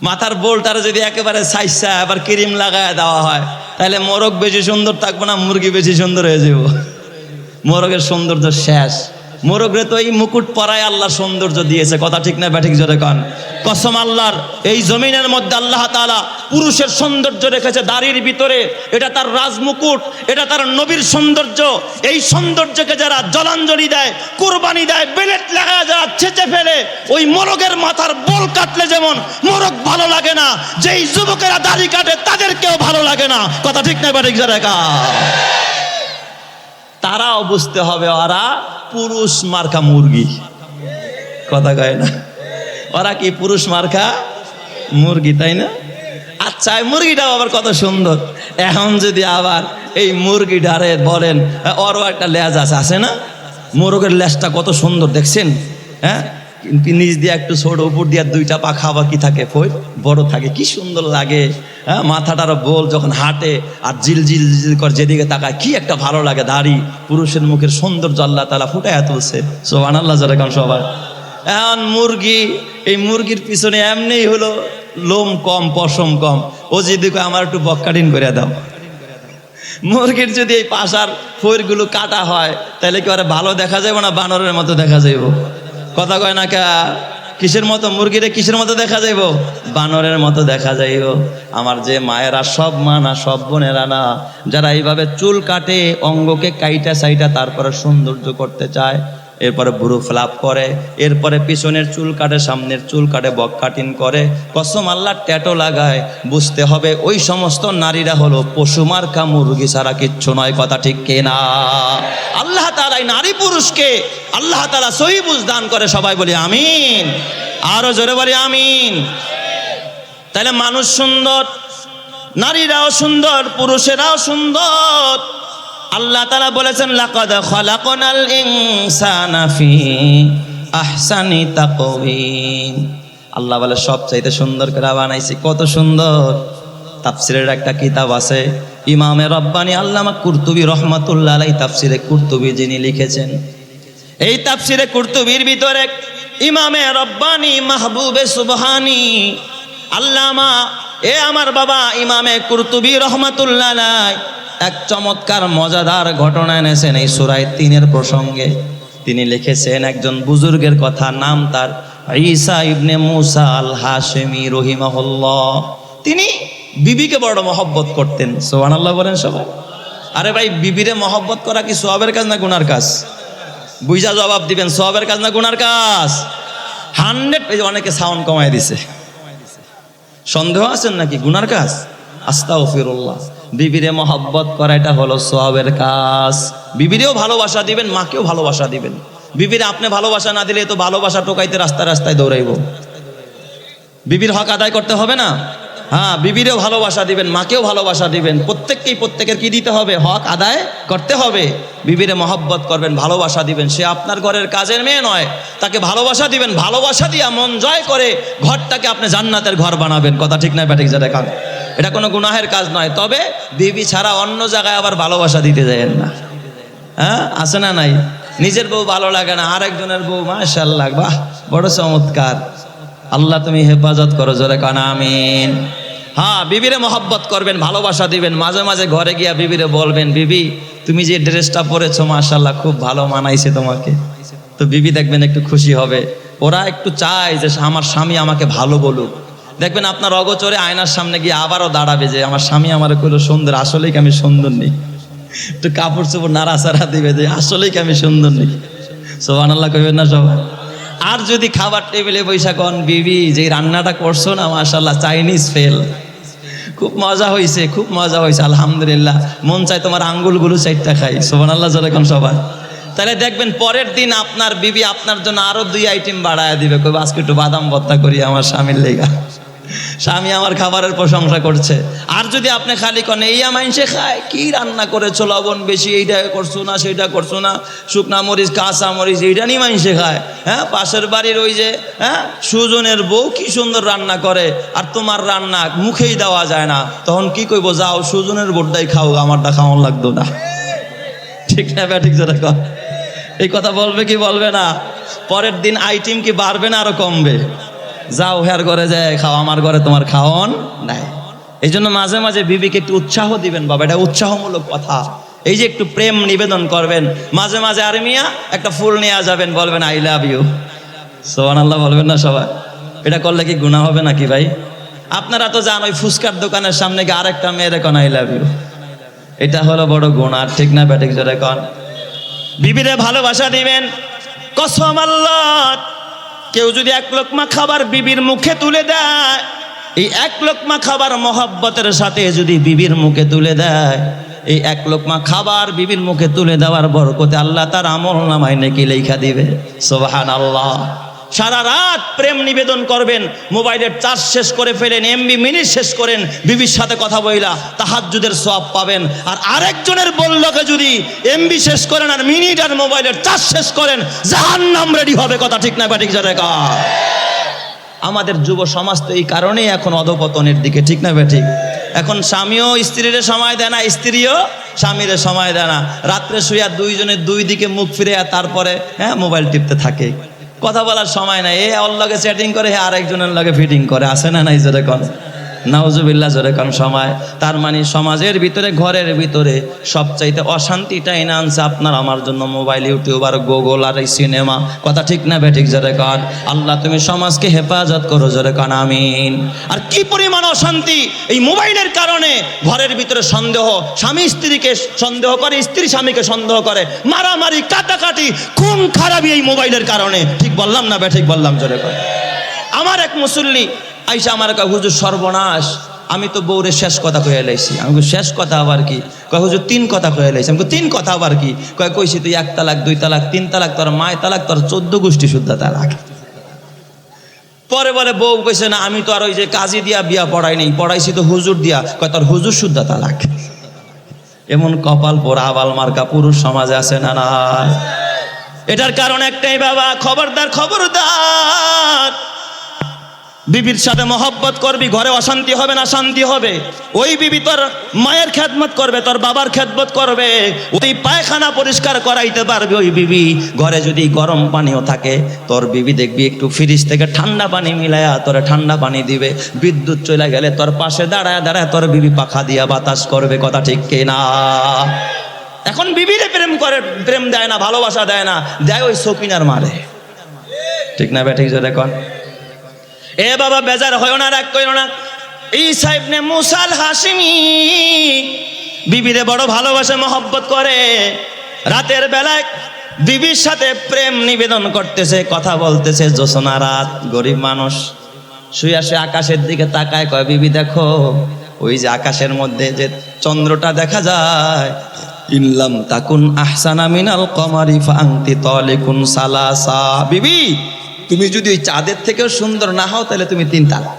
মাথার বোলটার যদি একেবারে সাইসা আবার ক্রিম লাগায় দেওয়া হয়, তাহলে মোরগ বেশি সুন্দর থাকবো না মুরগি বেশি সুন্দর হয়ে যাব? মোরগের সৌন্দর্য শেষ। মোরগরে তো এই মুকুট পরায় আল্লাহ সৌন্দর্য দিয়েছে। কথা ঠিক না ব্যাঠিক জোরে কন? কসম আল্লাহর, এই জমিনের মধ্যে আল্লাহ তাআলা পুরুষের সৌন্দর্য রেখেছে দাড়ির ভিতরে। এটা তার রাজমুকুট, এটা তার নবীর সৌন্দর্য। এই সৌন্দর্যকে যারা জলাঞ্জলি দেয়, কুরবানি দেয়, বেলেট লাগায় যারা ছেঁচে ফেলে, ওই মোরগের মাথার বোল কাটলে যেমন মোরগ ভালো লাগে না, যেই যুবকেরা দাড়ি কাটে তাদেরকেও ভালো লাগে না। কথা ঠিক না ব্যাঠিক জোরে কন? তারাও বুঝতে হবে ওরা পুরুষ মার্কা মুরগি। কথা কয় না? ওরা কি পুরুষ মার্কা মুরগি, তাই না? আচ্ছা, মুরগিটাও আবার কত সুন্দর। এখন যদি আবার এই মুরগিটারে বলেন, ওরও একটা লেজ আছে না? মোরগের লেজটা কত সুন্দর দেখছেন? হ্যাঁ, নিচ দিয়ে একটু ছোট, উপর দিয়ে দুইটা পাখা আবার কি থাকে, বড় থাকে, কি সুন্দর লাগে। হ্যাঁ, মাথাটার বোল যখন হাঁটে আর জিল জিল জিল করে যেদিকে তাকায়, কি একটা ভালো লাগে। দাড়ি, পুরুষের মুখের সৌন্দর্য আল্লাহ তাআলা ফুটায় তুলছে। সুবহানাল্লাহ যারা কোন সবাই। এখন মুরগি, এই মুরগির পিছনে এমনিই হলো লোম কম, পশম কম। ও যদি আমার একটু বক্কাটিন করে দাও, মুরগির যদি এই পাশার ফইরগুলো কাটা হয়, তাহলে কি ওরা ভালো দেখা যাবে না বানরের মতো দেখা যাইব? কথা কয় না কা? কিসের মতো? মুরগিরে কিসের মতো দেখা যাইব? বানরের মতো দেখা যাইব। আমার যে মায়েরা, সব মা না, সব বোনেরা না, যারা এইভাবে চুল কাটে, অঙ্গকে কাইটা সাইটা তারপরে সৌন্দর্য করতে চায়, এরপরে বুড়ো ফ্লাপ করে, এরপরে পিছনের চুল কাটে, সামনের চুল কাটে, বক কাটিং করে, কসম আল্লাহ ট্যাটো লাগায়, বুঝতে হবে ওই সমস্ত নারীরা হলো পশুমার্কা মুরগি ছাড়া কিচ্ছু নয়। কথা ঠিক কিনা? আল্লাহ তাআলা নারী পুরুষকে আল্লাহ তাআলা সহি বুঝ দান করে। সবাই বলি আমিন। আরো জোরে বলি আমিন। তাহলে মানুষ সুন্দর, নারীরাও সুন্দর, পুরুষেরাও সুন্দর। আল্লাহ তাআলা বলেছেন, লাকাদ খালাকনাল ইনসানা ফি আহসানি তাকওয়িম। আল্লাহ বলে সবচাইতে সুন্দর করে বানাইছি। কত সুন্দর! তাফসিরের একটা কিতাব আছে, ইমামে রব্বানি আল্লামা কুরতুবী রহমাতুল্লাহ আলাইহি, তাফসিরে কুরতুবী যিনি লিখেছেন, এই তাফসিরে কুরতুবীর ভিতরে ইমামে রব্বানি মাহবুবে সুবহানি আল্লামা আমার বাবা ইমামে কুরতুবী রহমাতুল্লাহ আলাইহি এক চমৎকার মজাদার ঘটনা এনেছেন এই সূরা 3 প্রসঙ্গে। তিনি লিখেছেন একজন বুজুর্গের কথা, নাম তার ঈসা ইবনে মুসা আল হাশেমি রহিমাহুল্লাহ। তিনি বিবিকে বড় মহব্বত করতেন। সুবহানাল্লাহ বলেন সবাই। আরে ভাই, বিবিরে মহব্বত করা কি সওয়াবের কাজ না গুনার কাজ? বুঝা জবাব দিবেন, সওয়াবের কাজ না গুনার কাজ? 100। অনেকে সাউন্ড কমায় দিছে, সন্দেহ আছেন নাকি গুনার কাজ? আস্তাগফিরুল্লাহ। বিবিরে মহব্বত করা এটা হলো সওয়াবের কাজ। বিবিরেও ভালোবাসা দিবেন, মাকেও ভালোবাসা দিবেন। বিবিরে আপনি ভালোবাসা না দিলে তো ভালোবাসা টোকাইতে রাস্তায় রাস্তায় দৌড়াইব। বিবির হক আদায় করতে হবে না? হ্যাঁ, বিবিরেও ভালোবাসা দিবেন, মাকেও ভালোবাসা দিবেন। প্রত্যেককেই প্রত্যেকের কি দিতে হবে? হক আদায় করতে হবে। বিবিরে মহব্বত করবেন, ভালোবাসা দিবেন। সে আপনার ঘরের কাজের মেয়ে নয়, তাকে ভালোবাসা দিবেন। ভালোবাসা দিয়া মন জয় করে ঘরটাকে আপনি জান্নাতের ঘর বানাবেন। কথা ঠিক না ব্যাঠিক? যেটা কাজ, এটা কোনো গুনাহের কাজ নয়। তবে বিবি ছাড়া অন্য জায়গায় আবার ভালোবাসা দিতে যায়েন না। হ্যাঁ, আছে না নাই? নিজের বউ ভালো লাগে না, আরেকজনের বউ মাশাআল্লাহ, বাহ বড় চমৎকার। আল্লাহ তুমি হেফাজত করো, জোরে কানা আমিন। হ্যাঁ, বিবিরে মহব্বত করবেন, ভালোবাসা দিবেন। মাঝে মাঝে ঘরে গিয়া বিবিরে বলবেন, বিবি তুমি যে ড্রেসটা পরেছো মাশাআল্লাহ খুব ভালো মানাইছে তোমাকে। তো বিবি দেখবেন একটু খুশি হবে। ওরা একটু চায় যে আমার স্বামী আমাকে ভালো বলুক। দেখবেন আপনার অগোচরে আয়নার সামনে গিয়ে আবারও দাঁড়াবে যে আমার স্বামী আমার কইলো সুন্দর, আসলেই কি আমি সুন্দর নেই? একটু কাপড় চোপড় নাড়াচাড়া দিবে যে আসলেই কি আমি সুন্দর নেই? সুবহানাল্লাহ কইবেন না সবাই? আর যদি খাবার টেবিলে বৈশা কন, বিবি যে রান্নাটা করছো না মাশাআল্লাহ চাইনিজ ফেল, খুব মজা হয়েছে, খুব মজা হয়েছে, আলহামদুলিল্লাহ, মন চাই তোমার আঙ্গুলগুলো চাইটা খাই। সুবহানাল্লাহ জোরে কোন সবাই? তাহলে দেখবেন পরের দিন আপনার বিবি আপনার জন্য আরো 2 আইটেম বাড়ায় দিবে। কইবে আজকে একটু বাদাম ভর্তা করি আমার স্বামীর লেগা, স্বামী আমার খাবারের প্রশংসা করছে। আর যদি আপনি খালি কন এই মাইনসে খায়, কি রান্না করেছো, লবণ বেশি, এইটা করছো না, সেইটা করছো না, শুকনা মরিচ কাঁচা মরিচ এইটা নিয়ে মাইনসে খায়। হ্যাঁ, পাশের বাড়ির ওই যে সুজনের বউ কি সুন্দর রান্না করে, আর তোমার রান্না মুখেই দেওয়া যায় না, তখন কি কইব? যাও সুজনের বোর্ডটাই খাও, আমারটা খাওয়ান লাগতো না। ঠিক না ব্যাঠিক? যেটা কর, এই কথা বলবে কি বলবে না? পরের দিন আইটেম কি বাড়বে না আরো কমবে? যাও হেয়ার ঘরে যায় খাও, আমার ঘরে তোমার খাওন নাই। এই জন্য মাঝে মাঝে বিবিকে একটু উৎসাহ দিবেন বাবা, এটা উৎসাহমূলক কথা। এই যে একটু প্রেম নিবেদন করবেন মাঝে মাঝে। আর মিয়া একটা ফুল নিয়ে যাবেন, বলবেন আই লাভ ইউ। সুবহানাল্লাহ বলবেন না সবাই? এটা করলে কি গুনাহ হবে নাকি ভাই? আপনারা তো জান ওই ফুচকার দোকানের সামনে গিয়ে আরেকটা মেয়েরে কোন আই লাভ ইউ, এটা হলো বড় গুনাহ। ঠিক না ব্যাটিক? জোরে কোন। বিবিরে ভালোবাসা দিবেন। কসম আল্লাহ, কেউ যদি 1 লোকমা খাবার বিবির মুখে তুলে দেয়, এই 1 লোকমা খাবার মহব্বতের সাথে যদি বিবির মুখে তুলে দেয়, এই 1 লোকমা খাবার বিবির মুখে তুলে দেওয়ার বরকতে আল্লাহ তার আমলনামায় নেকি লেখা দিবে। সুবহানাল্লাহ। সারা রাত প্রেম নিবেদন করবেন, মোবাইলের চার্জ শেষ করে ফেলেন, এমবি মিনিট শেষ করেন, বিবির সাথে কথা বইলা তাহাজ্জুদের সওয়াব পাবেন। আর আরেকজনের বললকে যদি এমবি শেষ করেন আর মিনিট আর মোবাইলের চার্জ শেষ করেন, জাহান্নাম রেডি হবে। কথা ঠিক না ব্যাঠিক? যারা আমাদের যুব সমাজ তো এই কারণেই এখন অধপতনের দিকে। ঠিক না ব্যাঠিক? এখন স্বামীও স্ত্রীর সময় দেয় না, স্ত্রীও স্বামীর সময় দেয় না। রাত্রে শুয়া দুইজনের 2 দিকে মুখ ফিরে তারপরে মোবাইল টিপতে থাকে, কথা বলার সময় নাই। ওর লগে চ্যাটিং করে, আরেকজনের লগে ফিটিং করে। আসে না নাই? জোরে কোন নাউজুবিল্লাহ, জোরে কোন সময়? তার মানে সমাজের ভিতরে, ঘরের ভিতরে সবচাইতে অশান্তিটাই না আনছে আপনার আমার জন্য মোবাইল, ইউটিউব আর গুগল আর এই সিনেমা। কথা ঠিক না ব্যাঠিক? জোরে কোন। আল্লাহ তুমি সমাজকে হেফাজত করো, জোরে কোন আমিন। আর কি পরিমাণ অশান্তি এই মোবাইলের কারণে। ঘরের ভিতরে সন্দেহ, স্বামী স্ত্রীকে সন্দেহ করে, স্ত্রী স্বামীকে সন্দেহ করে, মারামারি, কাটাকাটি, খুন খারাপি এই মোবাইলের কারণে। ঠিক বললাম না ব্যাঠিক? বললাম, জোরে কোন। আমার এক মুসল্লি আইসা আমার কয়, হুজুর সর্বনাশ, আমি তো বউরে শেষ কথা কয়ে লাইছি। আমি শেষ কথা আবার কি? কয় হুজুর 3 কথা কয়ে লাইছি। আমি 3 কথা আবার কি? কইছি তুই 1 তালাক, 2 তালাক, 3 তালাক, তোর মায় তালাক, তোর 14 গোষ্ঠী শুদ্ধ তালাক। পরে বলে বউ কইছে না, আমি তো আর ওই যে কাজী দিয়া বিয়া পড়াই নেই, পড়াইছি তো হুজুর দিয়া। কয় তোর হুজুর শুদ্ধ তালাক। এমন কপাল পোড়া আবাল মার্কা পুরুষ সমাজে আছে না না? এটার কারণ একটাই বাবা, খবরদার খবরদার, বিবির সাথে মহব্বত করবি, ঘরে অশান্তি হবে না শান্তি হবে। ওই বিবি তোর মায়ের খেদমত করবে, তোর বাবার খেদমত করবে, ওই পায়খানা পরিষ্কার করাইতে পারবে ওই বিবি। ঘরে যদি গরম পানিও থাকে, তোর বিবি দেখবি একটু ফ্রিজ থেকে ঠান্ডা পানি মিলায়া তোরে ঠান্ডা পানি দিবে। বিদ্যুৎ চলে গেলে তোর পাশে দাঁড়ায় দাঁড়ায় তোর বিবি পাখা দিয়া বাতাস করবে। কথা ঠিক কিনা? এখন বিবিরে প্রেম করে, প্রেম দেয় না, ভালোবাসা দেয় না, দেয় ওই সকিনার মারে। ঠিক না বেঠিক? জোরে কন। এ বাবা বেজার হয় না, রাগ কইরো না। ঈসা ইবনে মুসা আল হাশিমি বিবিরে বড় ভালোবাসে, মহব্বত করে। রাতের বেলায় বিবির সাথে প্রেম নিবেদন করতেছে, কথা বলতেছে। জ্যোৎস্না রাত, গরিব মানুষ শুয়ে আসে, আকাশের দিকে তাকায়, কয় বিবি দেখো ওই যে আকাশের মধ্যে যে চন্দ্রটা দেখা যায়, ইল্লাম তাকুন আহসানা মিনাল কমারি ফাআনতি তালিকুন সালাসা। বিবি তুমি যদি ওই চাঁদের থেকেও সুন্দর না হও তাহলে তুমি 3 তালাক।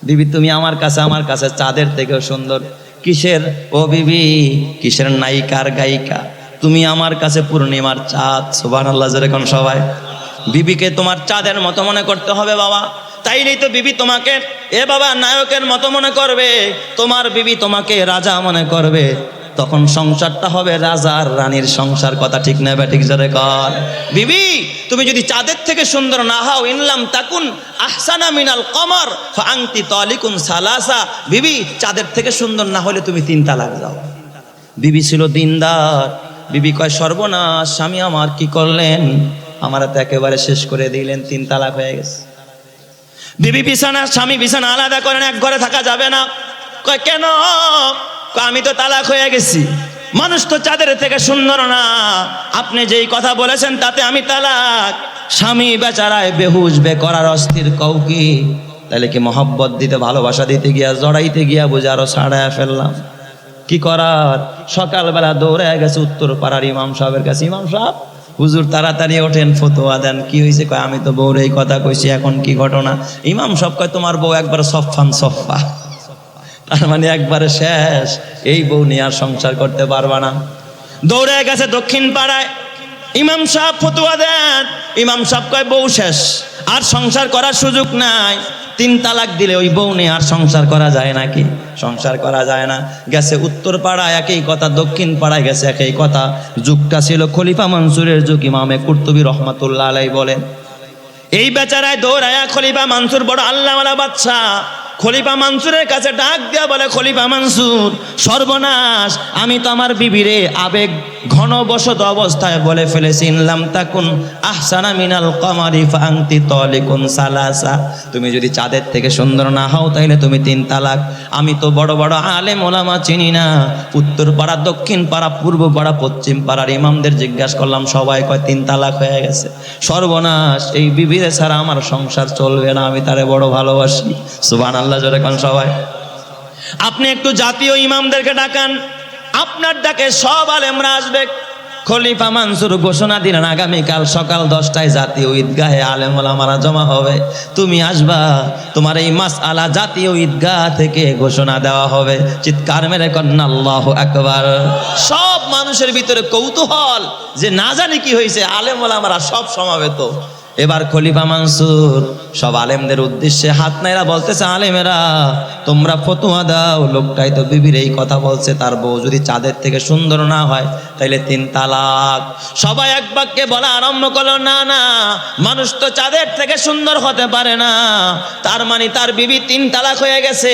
বিবি তুমি আমার কাছে চাঁদের থেকেও সুন্দর। কিসের ও বিবি, কিসের নায়িকার গায়িকা? তুমি আমার কাছে পূর্ণিমার চাঁদ। সুবহানাল্লাহ, যেরকম সবাই। বিবিকে তোমার চাঁদের মতো মনে করতে হবে বাবা, তাইলেই তো বিবি তোমাকে এ বাবা নায়কের মতো মনে করবে। তোমার বিবি তোমাকে রাজা মনে করবে, তখন সংসারটা হবে রাজার রানীর সংসার। কথা ঠিক না বেঠিক? জোরে কর। বিবি তুমি যদি চাঁদের থেকে সুন্দর না হও, ইনলাম তাকুন আহসানা মিনাল কমর ফাআনতি তালিকুন সালাসা। বিবি চাঁদের থেকে সুন্দর না হলে তুমি 3 তালাক দাও। বিবি ছিল দিনদার। বিবি কয় সর্বনাশ, স্বামী আমার কি করলেন, আমার তো একেবারে শেষ করে দিলেন, 3 তালাক হয়ে গেছে। বিবি বিছানা, স্বামী বিছানা আলাদা করেন, এক ঘরে থাকা যাবে না। কয় কেন? আমি তো তালাক হয়ে গেছি। মানুষ তো চাঁদের থেকে সুন্দর না, আপনি যেই কথা বলেছেন তাতে আমি তালাক। স্বামী বেচারায় বেহুশ, বেকরার, অস্থির। কও কি? তাহলে কি মহব্বত দিতে, ভালোবাসা দিতে গিয়া, জড়াইতে গিয়া বুঝে আরো ছাড়ায় ফেললাম। কি করার? সকালবেলা দৌড়ে গেছে উত্তর পাড়ার ইমাম সাহেবের কাছে। ইমাম সাহেব, হুজুর তাড়াতাড়ি ওঠেন, ফতোয়া দেন। কি হয়েছে? কয় আমি তো বউর এই কথা কইছি, এখন কি ঘটনা? ইমাম সাহেব কয় তোমার বউ একবার সফান সফা, তার মানে একবারে শেষ, এই বউ নিয়ে আর সংসার করতে পারবা না। দৌড়ে গেছে দক্ষিণ পাড়ায়, ইমাম সাহেব ফতোয়া দেন। ইমাম সাহেব কয় বউ শেষ, আর সংসার করার সুযোগ নাই। 3 তালাক দিলে ওই বউ নিয়ে আর সংসার করা যায় নাকি? সংসার করা যায় না। গেছে উত্তর পাড়ায় একই কথা, দক্ষিণ পাড়ায় গেছে একই কথা। যুগটা ছিল খলিফা মনসুরের যুগ। ইমামে কুরতুবী রহমাতুল্লাহ আলাইহি বলেন, এই বেচারায় দৌড়ায়া খলিফা মনসুর বড় আল্লাহওয়ালা বাদশা, খলিফা মনসুরের কাছে ডাক দেয়া বলে, খলিফা মনসুর সর্বনাশ, আমি তো আমার বিবিরে আবেগ ঘনবশত অবস্থায় বলে ফেলেছি, ইনলাম তাকুন আহসানা মিনাল কমারি ফাআনতি তালিকুন সালাসা। তুমি যদি চাঁদের থেকে সুন্দর না হও তাইলে তুমি 3 তালাক। আমি তো বড় বড় আলেম ওলামা চিনি না, উত্তর পাড়া, দক্ষিণ পাড়া, পূর্ব পাড়া, পশ্চিম পাড়ার ইমামদের জিজ্ঞাসা করলাম, সবাই কয় 3 তালাক হয়ে গেছে। সর্বনাশ, এই বিবিরে ছাড়া আমার সংসার চলবে না, আমি তারে বড় ভালোবাসি। সুবহানাল্লাহ, জোরে কোন সবাই। আপনি একটু জাতীয় ইমামদেরকে ডাকান, আপনার ডাকে সব আলেমরা আসবে। খলিফা মনসুর ঘোষণা দিলেন, আগামীকাল সকাল 10টায় জাতীয় ঈদগাহে আলেম ওলামারা জমা হবে, তুমি আসবা। তোমার এই মাসআলা জাতীয় ঈদগাহ থেকে ঘোষণা দেওয়া হবে। চিৎকার মেরে কন্যা আল্লাহু আকবার। সব মানুষের ভিতরে কৌতূহল যে না জানি কি হয়েছে, আলেম ওলামারা সব সমাবেত। এবার খলিফা মনসুর সব আলেমদের উদ্দেশ্যে হাত নাইরা বলতেছে, আলেমেরা তোমরা ফতোয়া দাও, লোকটাই তো বিবির এই কথা বলছে, তার বউ যদি চাঁদের থেকে সুন্দর না হয় তাইলে 3 তালাক। সবাই এক বাক্যে বলা আরম্ভ করলো, না না, মানুষ তো চাঁদের থেকে সুন্দর হতে পারে না, তার মানে তার বিবি 3 তালাক হয়ে গেছে।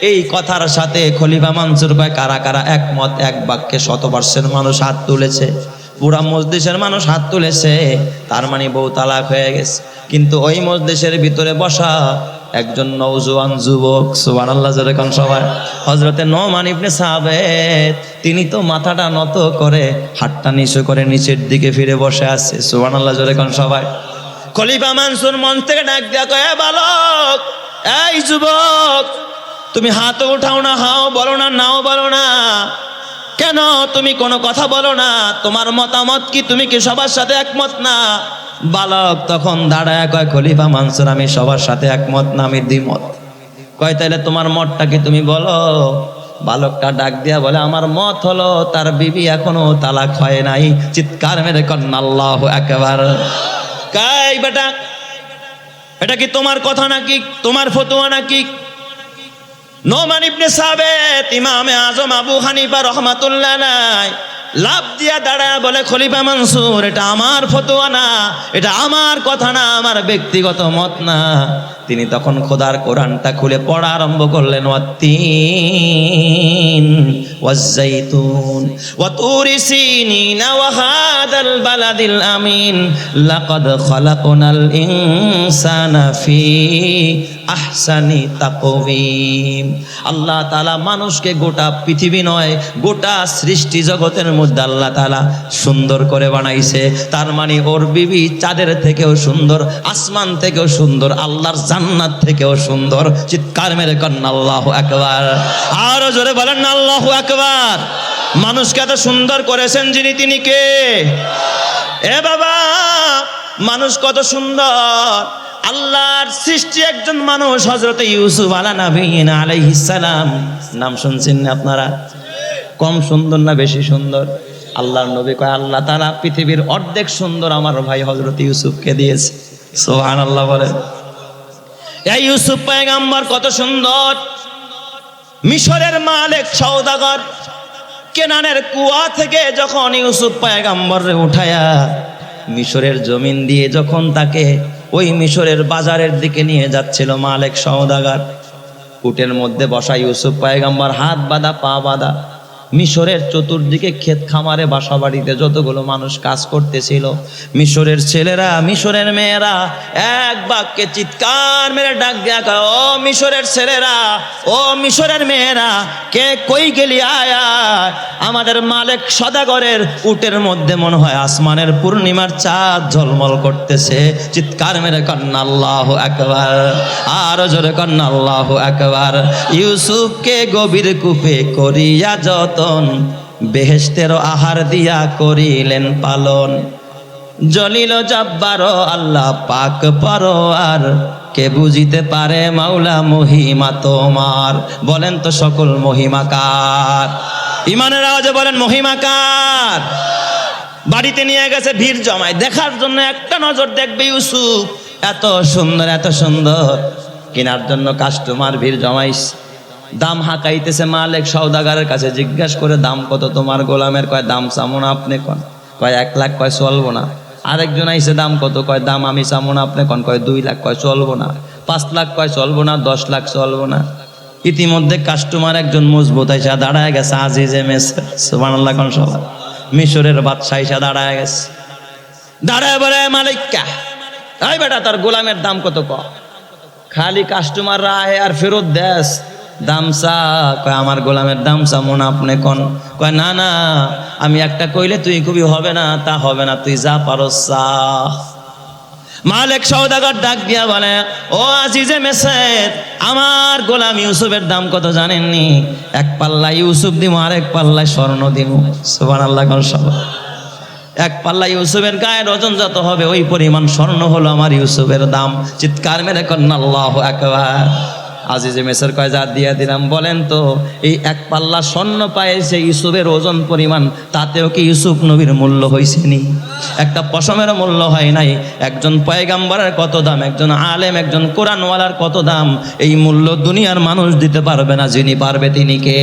এই কথার সাথে খলিফা মনসুর ভাই কারা কারা একমত? এক বাক্যে 100% মানুষ হাত তুলেছে, পুরা মজলিসের মানুষ হাত তুলেছে, তার মানে বউ তালাক হয়ে গেছে। কিন্তু ওই মজলিসের ভিতরে বসা একজন নওজোয়ান যুবক, সুবহানাল্লাহ যেরকম সবাই, হযরতে নোমান ইবনে সাবিত, তিনি তো মাথাটা নত করে, হাতটা নিচু করে নিচের দিকে ফিরে বসে আছে। সুবহানাল্লাহ যেরকম সবাই। খলিফা মনসুর মন থেকে ডাক দেয়া কয়, এ বালক, এই যুবক, তুমি হাত উঠাও না, হাও বলো না, নাও বলো না, কেন তুমি কোনো কথা বলো না? তোমার মতামত কি? তুমি কি সবার সাথে একমত না? বালক তখন দাঁড়ায় কয়, খলিফা মনসুর, আমি সবার সাথে একমত না, আমি দ্বিমত। কয় তাইলে তোমার মতটা কি তুমি বলো? বালকটা ডাক দিয়া বলে, আমার মত হলো তার বিবি এখনো তালাক হয় নাই। চিৎকার মেরে কন্যা আল্লাহু আকবার। কাই বেটা, এটা কি তোমার কথা নাকি, তোমার ফতোয়া নাকি? নোমান ইবনে সাবিত ইমামে আজম আবু হানিফা রাহমাতুল্লাহ আলাইহি লাভ দিয়া দাঁড়ায় বলে, খলিফা মনসুর, এটা আমার ফতোয়া না, এটা আমার কথা না, আমার ব্যক্তিগত মত না। তিনি তখন খোদার কোরআনটা খুলে পড়া আরম্ভ করলেন, ওয়াত্তিন ওয়াজ্জাইতুন ওয়া তুরি সিনিন ওয়া হাদাল বালাদিল আমিন লাকাদ খালাকনাল ইনসানা ফি আহসানি তাকওয়িম। আল্লাহ তাআলা মানুষকে গোটা পৃথিবী নয়, গোটা সৃষ্টি জগতের মধ্যে আল্লাহ তাআলা সুন্দর করে বানাইছে। তার মানে ওর বিবি চাঁদের থেকেও সুন্দর, আসমান থেকেও সুন্দর, আল্লাহর জান্নাত থেকেও সুন্দর। চিৎকার মেরে কন্না আল্লাহু আকবার। আরো জোরে বলেন না আল্লাহু আকবার। মানুষকে এত সুন্দর করেছেন যিনি, তিনি কে? এ বাবা, মানুষ কত সুন্দর। আল্লাহর সৃষ্টি একজন মানুষ, হযরত ইউসুফ আলাইহিস সালাম। নাম শুনছেন না আপনারা? কম সুন্দর না বেশি সুন্দর? আল্লাহর নবী কয়, আল্লাহ তাআলা পৃথিবীর অর্ধেক সুন্দর আমার ভাই হযরত ইউসুফকে দিয়েছে। সুবহানাল্লাহ বলেন। এই ইউসুফ পয়গম্বর কত সুন্দর। মিশরের মালিক সওদাগর কেনানের কুয়া থেকে যখন ইউসুফ পয়গম্বররে উঠায়া মিশরের জমিন দিয়ে যখন তাকে ওই মিশরের বাজারের দিকে নিয়ে যাচ্ছিল মালিক সওদাগর, উটের মধ্যে বসা ইউসুফ পয়গম্বর হাত বাঁধা পা বাঁধা, মিশরের চতুর্দিকে ক্ষেত খামারে বাসা বাড়িতে যতগুলো মানুষ কাজ করতেছিল, মিশরের ছেলেরা মিশরের মেয়েরা এক বাক্যে চিৎকার মেরে ডাক দেয়া, ও মিশরের ছেলেরা, ও মিশরের মেয়েরা, কে কই গেলি আয়া। আমাদের মালিক সওদাগরের উটের মধ্যে মনে হয় আসমানের পূর্ণিমার চাঁদ ঝলমল করতেছে। চিৎকার মেরে কন্না আল্লাহু আকবার। আরো জোরে কন্না আল্লাহু আকবার। ইউসুফকে গভীর কূপে করিয়া যতন, বেহেশতের আহার দিয়া করিলেন পালন। জলিল জব্বার আল্লাহ পাক পরোয়ার, কে বুঝিতে পারে মাওলা মহিমা তোমার। বলেন তো সকল মহিমা কার? ইমানের আওয়াজে বলেন মহিমা কার? বাড়িতে নিয়ে গেছে ভিড় জমায় দেখার জন্য, একটা নজর দেখবে ইউসুফ এত সুন্দর এত সুন্দর। কেনার জন্য কাস্টমার ভিড় জমাইছে, দাম হাঁকাইতেছে মালিক সওদাগরের কাছে। জিজ্ঞাসা করে, দাম কত তোমার গোলামের? কয়, দাম চামো না আপনি কোন? কয় 1 লাখ। কয় চলবো না। আরেকজন আইসে, দাম কত? কয়, দাম আমি চামো না আপনি কোন? কয় 2 লাখ। কয় চলবো না। 5 লাখ। কয় চলবো না। 10 লাখ। চলবো না। ইতিমধ্যে কাস্টমার একজন মজবুত আইসা দাঁড়ায় গেছে, আজিজে মিসর। সুবহানাল্লাহ কোন সবাই? মিশরের বাদশা আইসা দাঁড়ায় গেছে। দাঁড়ায় বলে, মালিক কা, এই বেটা তোর গোলামের দাম কত? ক। খালি কাস্টমার রায় আর ফেরত দেশ, দাম চা। কয়, আমার গোলামের দাম চা মনে আপনি কোন? কয়, না না, আমি একটা কইলে তুই খুবই হবে না, তা হবে না, তুই যা পারো চা। মালিক সওদাগর ডাক দিয়া বলে, ও আজিজে মেসের, আমার গোলাম ইউসুফের দাম কত জানেননি? 1 পাল্লা ইউসুফ দিব, আর 1 পাল্লায় স্বর্ণ দিব। সুবহানাল্লাহ কোন সবাই? 1 পাল্লা ইউসুফের গায়ের ওজন যত হবে ওই পরিমাণ স্বর্ণ হলো আমার ইউসুফের দাম। চিৎকার মেরে কন্না আল্লাহু আকবার। আজিজে মেসর কয়, যা দিয়া দিলাম। বলেন তো, এই 1 পাল্লা স্বর্ণ পাইছে ইউসুফের ওজন পরিমাণ, তাতেও কি ইউসুফ নবীর মূল্য হইছে নি? একটা পশমের মূল্য হয় নাই। একজন পয়গাম্বরের কত দাম, একজন আলেম, একজন কোরআনওয়ালার কত দাম, এই মূল্য দুনিয়ার মানুষ দিতে পারবে না। যিনি পারবে তিনি কে?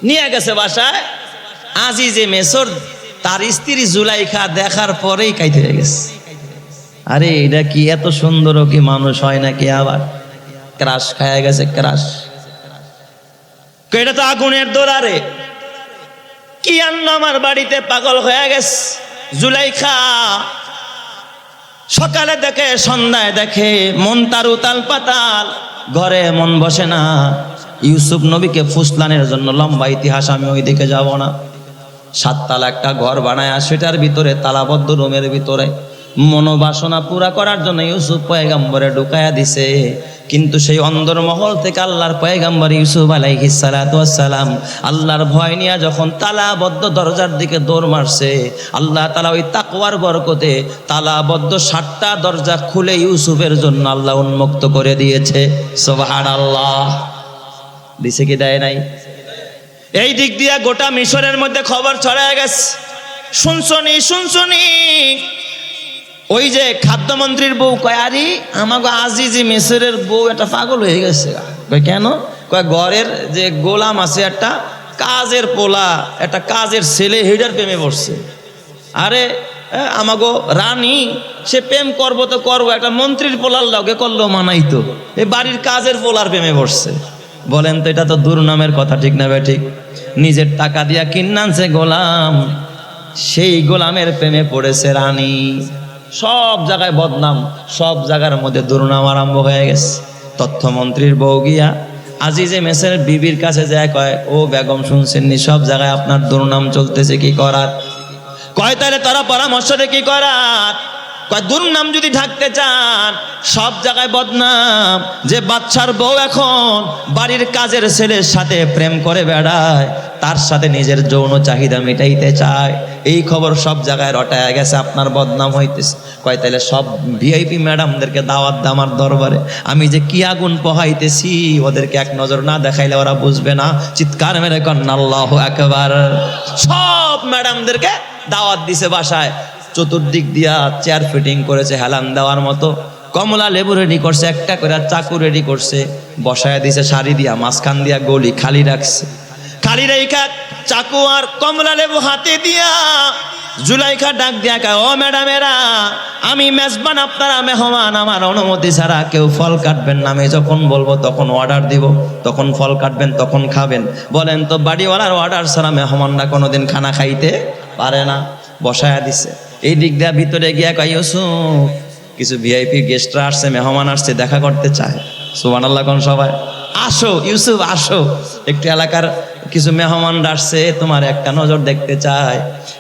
নিয়ে গেছে বাসায়। আজিজে মেসর তার স্ত্রী জুলাইখা দেখার পরেই কাইতে হয়ে গেছে। আরে এটা কি এত সুন্দর কি মানুষ হয় নাকি? আবার ক্রাশ খায়া গেছে, ক্রাশ। এটা তো আগুনের দোলা রে, কি আনলো আমার বাড়িতে? পাগল হয়ে গেছে জুলাইখা। সকালে দেখে, সন্ধ্যায় দেখে, মন তার উতাল পাতাল, ঘরে মন বসে না। ইউসুফ নবীকে ফুসলানের জন্য লম্বা ইতিহাস, আমি ওই দিকে যাব না। 7 তালা একটা ঘর বানায়, সেটার ভিতরে তালাবদ্ধ রুমের ভিতরে মনোবাসনা পুরা করার জন্য ইউসুফ পয়গাম্বরে ঢুকায়া দিছে। কিন্তু সেই অন্দরমহল থেকে আল্লাহর পয়গাম্বর ইউসুফ আলাইহিস সালাতু ওয়াস সালাম আল্লাহর ভয় নিয়ে যখন তালাবদ্ধ দরজার দিকে দৌড় মারছে, আল্লাহ তাআলা ওই তাকওয়ার বরকতে তালাবদ্ধ 7টা দরজা খুলে ইউসুফের জন্য আল্লাহ উন্মুক্ত করে দিয়েছে। সুবহানাল্লাহ। দিছে কি দেয় নাই? এই দিক দিয়ে গোটা মিশরের মধ্যে খবর ছড়ায় গেছে। শুনছনি ওই যে খাদ্যমন্ত্রীর বউ কয়, আরে আমাকে আজিজি মেসরের বউ একটা পাগল হয়ে গেছে। কয় কেন? কয় ঘরের যে গোলাম আছে একটা কাজের পোলা, একটা কাজের ছেলে, হেডার প্রেমে পড়ছে। আরে আমাগো রানী সে প্রেম করবো তো করবো, একটা মন্ত্রীর পোলার লগে করলো মানাইতো, এই বাড়ির কাজের পোলার প্রেমে পড়ছে। বলেন তো এটা তো দুর্নামের কথা, ঠিক না ঠিক? নিজের টাকা দিয়া কিনানছে গোলাম, সেই গোলামের প্রেমে পড়েছে রানী। সব জায়গায় বদনাম, সব জায়গার মধ্যে দুর্নাম আরম্ভ হয়ে গেছে। তথ্যমন্ত্রীর বউ গিয়া আজিজে মেসের বিবির কাছে যায়, কয় ও বেগম শুনছেননি সব জায়গায় আপনার দুর্নাম চলতেছে, কি করার? কয় তাহলে তারা পরামর্শ দিয়ে কি করার? কয় দুর্নাম যদি ঢাকতে চান, সব জায়গায় বদনাম, যে বাচ্চার বউ এখন বাড়ির কাজের ছেলের সাথে প্রেম করে বেড়ায়, তার সাথে নিজের যৌন চাহিদা মেটাইতে চায়, এই খবর সব জায়গায় রটায় গেছে, আপনার বদনাম হইতেছে। কয় তাহলে সব ভিআইপি ম্যাডামদেরকে দাওয়াত দে আমার দরবারে, আমি যে কি আগুন পোহাইতেছি ওদেরকে এক নজর না দেখাইলে ওরা বুঝবে না। চিৎকার মেরে কন্যা আল্লাহু আকবার। সব ম্যাডামদেরকে দাওয়াত দিছে বাসায়, চতুর্দিক দিয়া চেয়ার ফিটিং করেছে হেলান দেওয়ার মতো, কমলা লেবু রেডি করছে, একটা করে চাকু রেডি করছে, বসায় দিছে শাড়ি দিয়া, মাঝখান দিয়া গলি খালি রাখছে। খালি রেখা চাকু আর কমলা লেবু হাতে দিয়া জুলাইখা ডাক দিয়া কয়, ও ম্যাডামেরা, আমি মেজবান, আপনারা মেহমান, আমার অনুমতি ছাড়া কেউ ফল কাটবেন না। আমি যখন বলবো তখন অর্ডার দিব, তখন ফল কাটবেন, তখন খাবেন। বলেন তো বাড়িওয়ালার অর্ডার ছাড়া মেহমানরা কোনোদিন খানা খাইতে পারে না। বসায়া দিছে। এই দিক দিয়া ভিতরে গিয়া কয়, ইউসুফ, কিছু ভিআইপি গেস্টরা আসছে, মেহমান আসছে, দেখা করতে চায়। সুবহানাল্লাহ কোন সবাই, আসো ইউসুফ আসো, একটু এলাকার কিছু মেহমান আসছে, তোমার একটা নজর দেখতে চায়।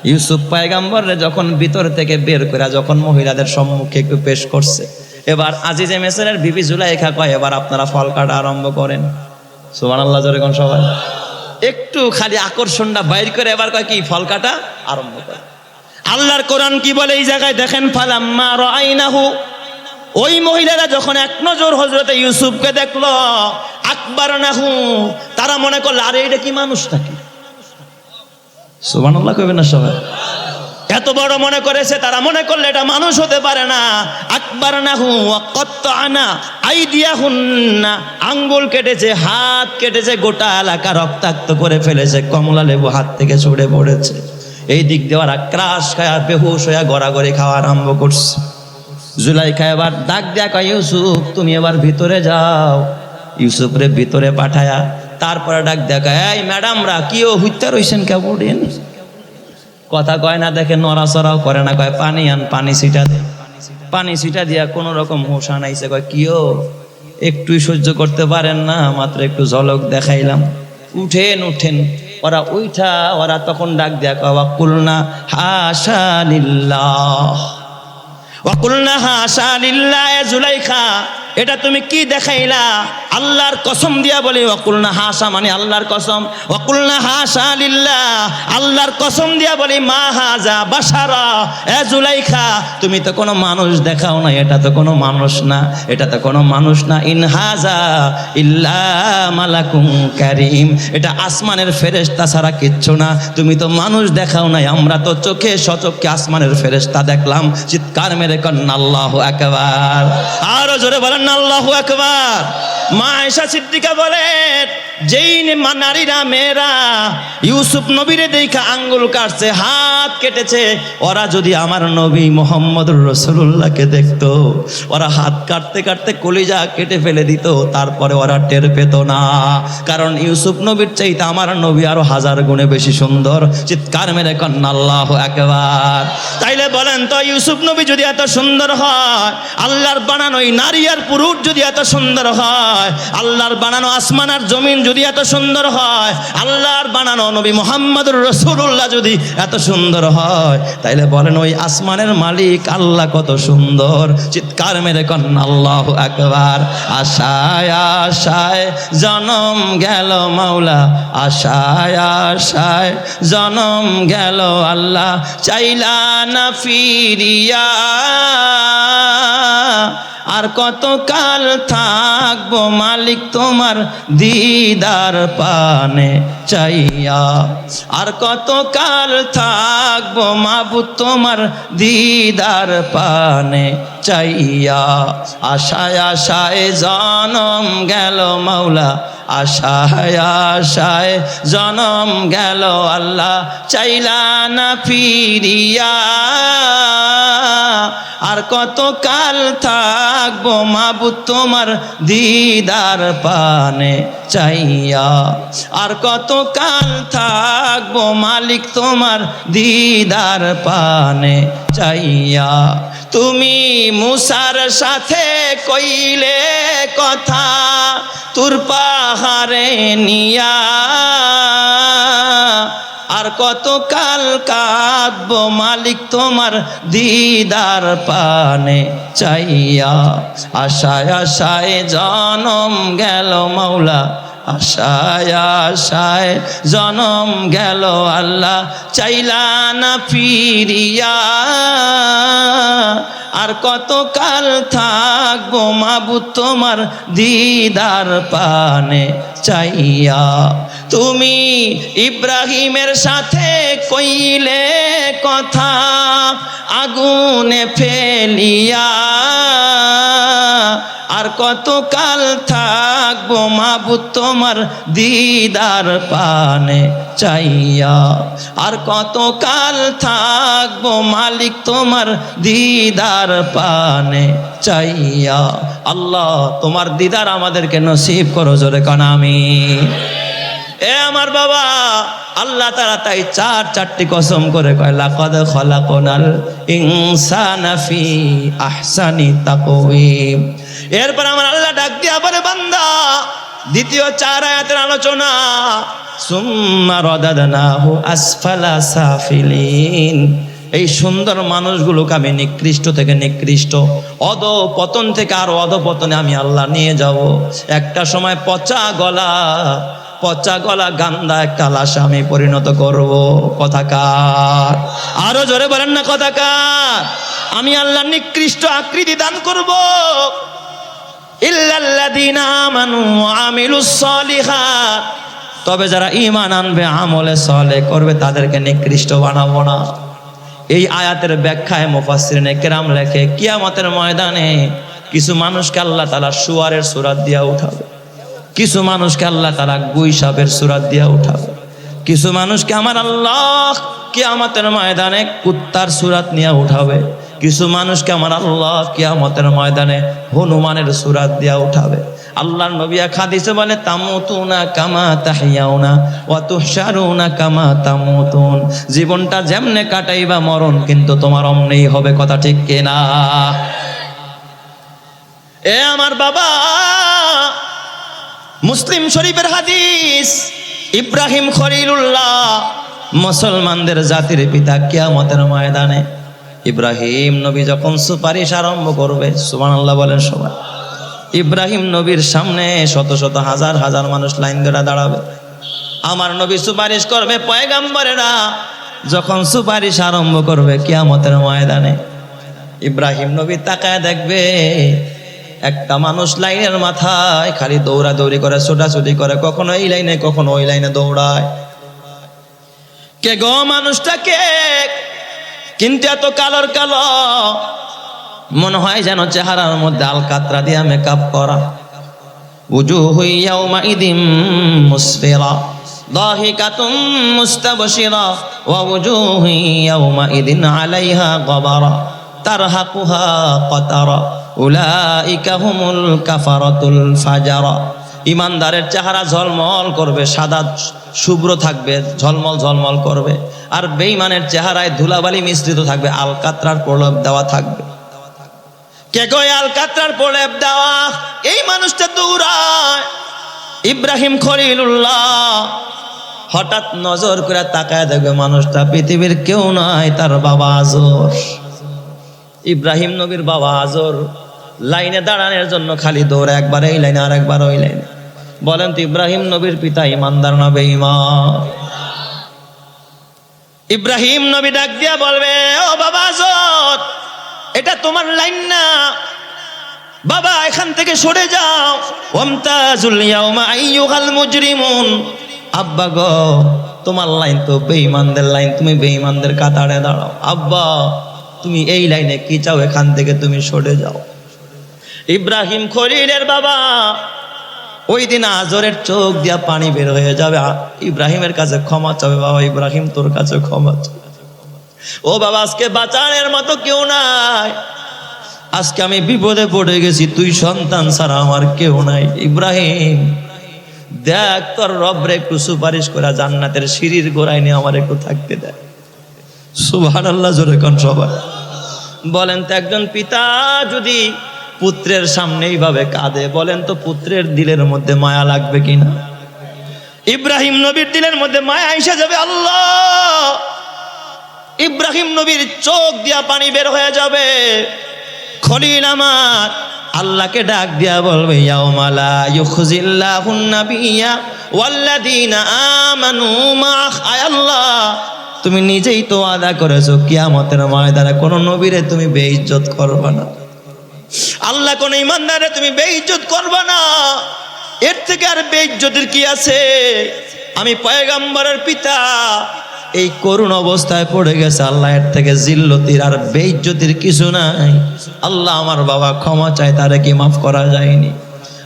ইউসুফ পয়গম্বরে যখন ভিতর থেকে বের করে যখন মহিলাদের সম্মুখে একটু পেশ করছে, এবার আজিজে মেসরের বিবি জুলাইখা কয়, এবার আপনারা ফল কাটা আরম্ভ করেন। সুবহানাল্লাহ জোরে কোন সবাই। একটু খালি আকর্ষণটা বাইর করে এবার কয় কি, ফল কাটা আরম্ভ করে। আল্লাহর কোরআন কি বলে এই জায়গায় দেখেন, ফালাম্মা রাআইনাহু, ওই মহিলারা যখন এক নজর হযরতে ইউসুফকে দেখলো, আকবারনাহু, তারা মনে করলো আরে এটা কি মানুষ নাকি? সুবহানাল্লাহ কইবেন না সবাই? এত বড় মনে করেছে, তারা মনে করলে এটা মানুষ হতে পারে না। আকবারনাহু ওয়া কাত্তানা আইদিয়াহুন্না, আঙ্গুল কেটেছে, হাত কেটেছে, গোটা এলাকা রক্তাক্ত করে ফেলেছে, কমলা লেবু হাত থেকে ছুড়ে পড়েছে। এই দিক দিয়ে ওরা ক্রাশ খায়া বেহুশ হয়ে গড়াগড়ি খাওয়া আরম্ভ করছে। জুলাইখা এবার ডাক দেয়া কয়, ইউসুফ তুমি এবার ভিতরে যাও। ইউসুফরে ভিতরে পাঠায়া তারপরে ডাক দেয়া কয়, এই ম্যাডামরা কি ও হুইত্যা রইছেন কেবুড়েন? কথা কয় না, দেখে নড়াচড়াও করে না। কয় পানি আন, পানি ছিটা দে। পানি ছিটা দিয়া কোনো রকম হুঁশ আনাইছে। কয় কিও একটুই সহ্য করতে পারেন না, মাত্র একটু ঝলক দেখাইলাম, উঠেন উঠেন। ওরা উঠা, ওরা তখন ডাক দেয়া কয়, ওয়াকুলনা হাশা লিল্লাহ, ওয়াকুলনা হাশা লিল্লাহ। জুলাইখা, এটা তুমি কি দেখাইলা? আল্লাহর কসম দিয়া বলি, ওয়াকুলনা হাশা মানে আল্লাহর কসম, ওয়াকুলনা হাশা লিল্লাহ, আল্লাহর কসম দিয়া বলি, মা হাজা বাশারা। এ জুলাইখা, তুমি তো কোনো মানুষ দেখাও না, এটা তো কোনো মানুষ না, এটা তো কোনো মানুষ না। ইন হাজা ইল্লা মালাকুম কারীম, এটা আসমানের ফেরেশতা ছাড়া কিচ্ছু না। তুমি তো মানুষ দেখাও নাই, আমরা তো চোখে সচক্ষে আসমানের ফেরেশতা দেখলাম। চিৎকার মেরে কন্না আল্লাহু আকবার। আরো জোরে বলেন আল্লাহু আকবার। মা আয়েশা সিদ্দিকা বলেন, যেই নারীরা মেয়েরা ইউসুফ নবীরে দেখা আঙ্গুল কাটছে, হাত কেটেছে, ওরা যদি আমার নবী মুহাম্মদুর রাসূলুল্লাহকে দেখতো, ওরা হাত কাটতে কাটতে কলিজা কেটে ফেলে দিত, তারপরে ওরা টের পেত না। কারণ ইউসুফ নবীর চাইতে আমার নবী আরো 1000 গুণে বেশি সুন্দর। চিৎকার মেরে কন্না আল্লাহু আকবার। তাইলে বলেন তো, ইউসুফ নবী যদি এত সুন্দর হয়, আল্লাহর বানানো এই নারী আর পুরুষ যদি এত সুন্দর হয়, আল্লাহর বানানো আসমান আর জমিন যদি এত সুন্দর হয়, আল্লাহর বানানো নবী মুহাম্মদুর রাসূলুল্লাহ যদি এত সুন্দর হয়, তাইলে বলেন ওই আসমানের মালিক আল্লাহ কত সুন্দর। চিৎকার মেরে কন্না আল্লাহু আকবার। আশায় আশায় জনম গেল মাওলা, আশায় আশায় জনম গেল আল্লাহ, চাইলা না ফিরিয়া, আর কত কাল থাকবো মালিক তোমার দিদার পানে চাইয়া, আর কতকাল থাকবো মাবুদ তোমার দিদার পানে চাইয়া। আশায় আশায় জনম গেল মাওলা, আশায় আশায় জনম গেল আল্লাহ, চাইলা না ফিরিয়া। আর কতকাল থাকবো মাবুদ তোমার দিদার পানে চাইয়া, আর কতকাল থাকবো মালিক তোমার দিদার পানে চাইয়া। তুমি মুসার সাথে কইলে কথা তুর পাহাড়ে নিয়া, আর কতকাল কাঁদবো মালিক তোমার দিদার পানে চাইয়া। আশায় আশায় জনম গেল মাওলা, আশায় আশায় জনম গেল আল্লাহ, চাইলা না ফিরিয়া। আর কতকাল থাকবো মাবুদ তোমার দিদার পানে চাইয়া। তুমি ইব্রাহিমের সাথে কইলে কথা আগুনে ফেলিয়া, আর কতকাল থাকবো মাবুদ তোমার দিদার পানে চাইয়া, আর কতকাল থাকবো মালিক তোমার দিদার পানে চাইয়া। আল্লাহ তোমার দিদার আমাদেরকে নসিব করো, জোরে কান আমিন। এ আমার বাবা, আল্লাহ তাআলা তাই চারটি কসম করে কয়, লাকাদ খালাকনাল ইনসানা ফি আহসানি তাকওয়িম। এরপর আমার আল্লাহ ডাক দিয়া বলে, বান্দা দ্বিতীয় 4 আয়াতের আলোচনা, সুম্মা রাদাদনাহু আসফালা সাফিলিন। এই সুন্দর মানুষগুলোকে আমি নিকৃষ্ট থেকে নিকৃষ্ট, অধপতন থেকে আরো অধপতনে আমি আল্লাহ নিয়ে যাব। একটা সময় পচা গলা গান্দা একটা লাশে আমি পরিণত করব। কথাকার আরো জোরে বলেন না, কথাকার। আমি আল্লাহ নিকৃষ্ট আকৃতি দান করব। ইল্লাল্লাযীনা আমানু ওয়া আমিলুস সালিহাত, তবে যারা ঈমান আনবে আমলে সালেহ করবে তাদেরকে নিকৃষ্ট বানাবো না। এই আয়াতের ব্যাখ্যায় মুফাসসিরিনে কেরাম লেখে, কিয়ামতের ময়দানে কিছু মানুষকে আল্লাহ তাআলা শুয়ারের সূরত দিয়া উঠাবে, কিছু মানুষকে আল্লাহ তাআলা গুইসাপের সূরত দিয়া উঠাবে, কিছু মানুষকে আমার আল্লাহ কিয়ামতের ময়দানে কুত্তার সূরত নিয়ে উঠাবে, কিছু মানুষকে আমার আল্লাহ কিয়ামতের ময়দানে হনুমানের সূরত দিয়া উঠাবে। আল্লাহর নবী এক হাদিসে বলে, তামুতুনা কামা তাহইয়াউনা ওয়া তুহশারুনা কামা তামুতুন। জীবনটা যেমনে কাটাইবা মরণ কিন্তু তোমার অমনেই হবে। কথা ঠিক কিনা? এ আমার বাবা, মুসলিম শরীফের হাদিস, ইব্রাহিম খলিলুল্লাহ মুসলমানদের জাতির পিতা, কিয়ামতের ময়দানে ইব্রাহিম নবী যখন সুপারিশ আরম্ভ করবে, সুবহানাল্লাহ বলেন সবাই। ইব্রাহিম নবীর সামনে শত শত হাজার হাজার মানুষ লাইন ধরে দাঁড়াবে। আমার নবী সুপারিশ করবে। পয়গম্বরেরা যখন সুপারিশ আরম্ভ করবে কিয়ামতের ময়দানে, ইব্রাহিম নবী তাকায় দেখবে একটা মানুষ লাইনের মাথায় খালি দৌড়াদৌড়ি করে, ছোটাছুটি করে, কখনো এই লাইনে কখনো ওই লাইনে দৌড়ায়। কে গো মানুষটা কে? কিন্তু এত কালোর কালো, মনে হয় যেন চেহারার মধ্যে আলকাতরা দিয়া মেকআপ করা। উজুহু ইয়াউমাইদিন মুসফিরা দাহিকাতুম মুস্তাবশিরা ওয়া উজুহু ইয়াউমাইদিন আলাইহা গবারা তারহাকুহা কতারা উলাইকা হুমুল কাফারাতুল ফাজারা। ইমানদারের চেহারা ঝলমল করবে, সাদা শুভ্র থাকবে, ঝলমল ঝলমল করবে। আর বেঈমানের চেহারায় ধুলাবালি মিশ্রিত থাকবে, আলকাতরার প্রলেপ দেওয়া থাকবে। কে কয় আলকাতরার প্রলেপ দেওয়া? এই মানুষটা দৌড়ায়। ইব্রাহিম খলিলুল্লাহ হঠাৎ নজর করে তাকায় দেখবে মানুষটা পৃথিবীর কেউ নয়, তার বাবা আজর। ইব্রাহিম নবীর বাবা আজর লাইনে দাঁড়ানোর জন্য খালি দৌড়ে, একবার এই লাইনে আর একবার ওই লাইনে। বলেন তো ইব্রাহিম নবীর পিতা ইমানদার না বেঈমান? ইব্রাহিম নবী ডাক দিয়া বলবে, ও বাবা আজর, এটা তোমার লাইন না, বাবা এখান থেকে সরে যাও, ওয়ামতাজুল ইয়াউমা আইয়ুহাল মুজরিমুন। আব্বা গো, তোমার লাইন তো বেঈমানদের লাইন, তুমি বেঈমানদের কাতারে দাঁড়াও। আব্বা তুমি এই লাইনে কি চাও, এখান থেকে তুমি সরে যাও। ইব্রাহিম খলিলের বাবা ওই দিন আজরের চোখ দিয়া পানি বের হয়ে যাবে, ইব্রাহিমের কাছে ক্ষমা চাবে। বাবা ইব্রাহিম তোর কাছে ক্ষমা চাবে। ও বাবা আজকে বাঁচানোর মতো কেউ নাই, আজকে আমি বিপদে পড়ে গেছি, তুই সন্তান ছাড়া আমার কেউ নাই। ইব্রাহিম দেখ তোর রবরে একটু সুপারিশ করে জান্নাতের সিঁড়ির গোড়ায় নিয়ে আমার একটু থাকতে দেয়। সুবহানাল্লাহ জোরে কোন সবাই বলেন তো, একজন পিতা যদি পুত্রের সামনে এইভাবে কাঁদে, বলেন তো পুত্রের দিলের মধ্যে মায়া লাগবে কিনা? ইব্রাহিম নবীর দিলের মধ্যে মায়া এসে যাবে। আল্লাহ, ইব্রাহিম নবীর চোখ দিয়া পানি বের হয়ে যাবে। খলিল আমার আল্লাহকে ডাক দিয়া বলবে, ইয়াউমা লা ইউখজিল্লাহুন নাবিয়্যা ওয়াল্লাযীনা আমানু মাআহ। আয় আল্লাহ, তুমি নিজেই তো ওয়াদা করেছো কিয়ামতের ময়দানে কোন নবীরে তুমি বেইজ্জত করবে না। আল্লাহ কোন ইমানদারে তুমি বেইজ্জত করবে না। এর থেকে আর বেইজ্জতের কি আছে? আমি পয়গম্বরের পিতা এই করুণ অবস্থায় পড়ে গেছে, আল্লাহ এর থেকে জিল্লতির আর বেইজ্জতির কিছু নাই। আল্লাহ আমার বাবা ক্ষমা চায়, তারে কি মাফ করা যায়নি?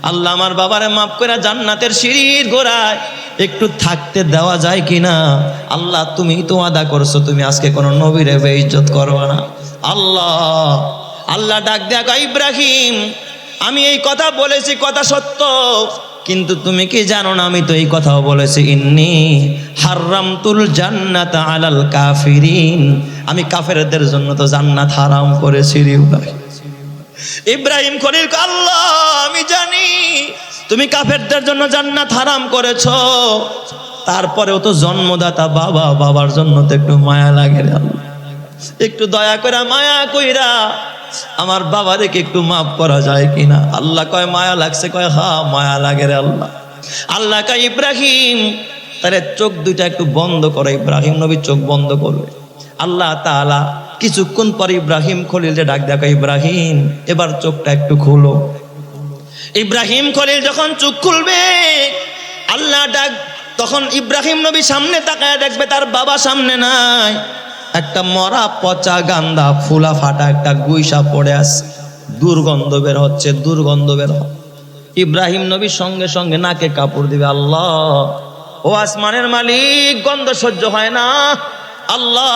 আল্লাহ আমার বাবারে মাফ করে জান্নাতের সিঁড়ির গোড়ায় একটু থাকতে দেওয়া যায় কিনা? আল্লাহ তুমি তো ওয়াদা করছো তুমি আজকে কোনো নবীরে বেইজ্জত করবে না। আল্লাহ ডাক দেয়া, ইব্রাহিম আমি এই কথা বলেছি, কথা সত্য, কিন্তু তুমি কি জানো না আমি তো এই কথাও বলেছি, ইন্নী হারামতুল জান্নাতা আলাল কাফিরিন, আমি কাফেরদের জন্য তো জান্নাত হারাম করেছি রে ভাই। ইব্রাহিম খলিল, আল্লাহ আমি জানি তুমি কাফেরদের জন্য জান্নাত হারাম করেছো, তারপরেও তো জন্মদাতা বাবা, বাবার জন্য তো একটু মায়া লাগে রে আল্লাহ, একটু দয়া করে মায়া কইরা আমার বাবারে কি একটু মাফ করা যায় কিনা? আল্লাহ কয় মায়া লাগছে, কয় হ্যাঁ মায়া লাগে রে আল্লাহ। আল্লাহ কয় ইব্রাহিম তারে চোখ দুইটা একটু বন্ধ করে। ইব্রাহিম নবী চোখ বন্ধ করবে। আল্লাহ তাআলা কিছুক্ষণ পর ইব্রাহিম খলিলকে ডাক দেয়, ইব্রাহিম এবার চোখটা একটু খুলো। ইব্রাহিম খলিল যখন চোখ খুলবে, আল্লাহ ডাক, তখন ইব্রাহিম নবী সামনে তাকায় দেখবে তার বাবা সামনে নাই, একটা মরা পচা গান্দা ফুলা ফাটা একটা গুইসা পড়ে আছে, দুর্গন্ধ বের হচ্ছে, দুর্গন্ধ বের হয়। ইব্রাহিম নবী সঙ্গে সঙ্গে নাকে কাপড় দিবে, আল্লাহ ও আসমানের মালিক গন্ধ সহ্য হয় না, আল্লাহ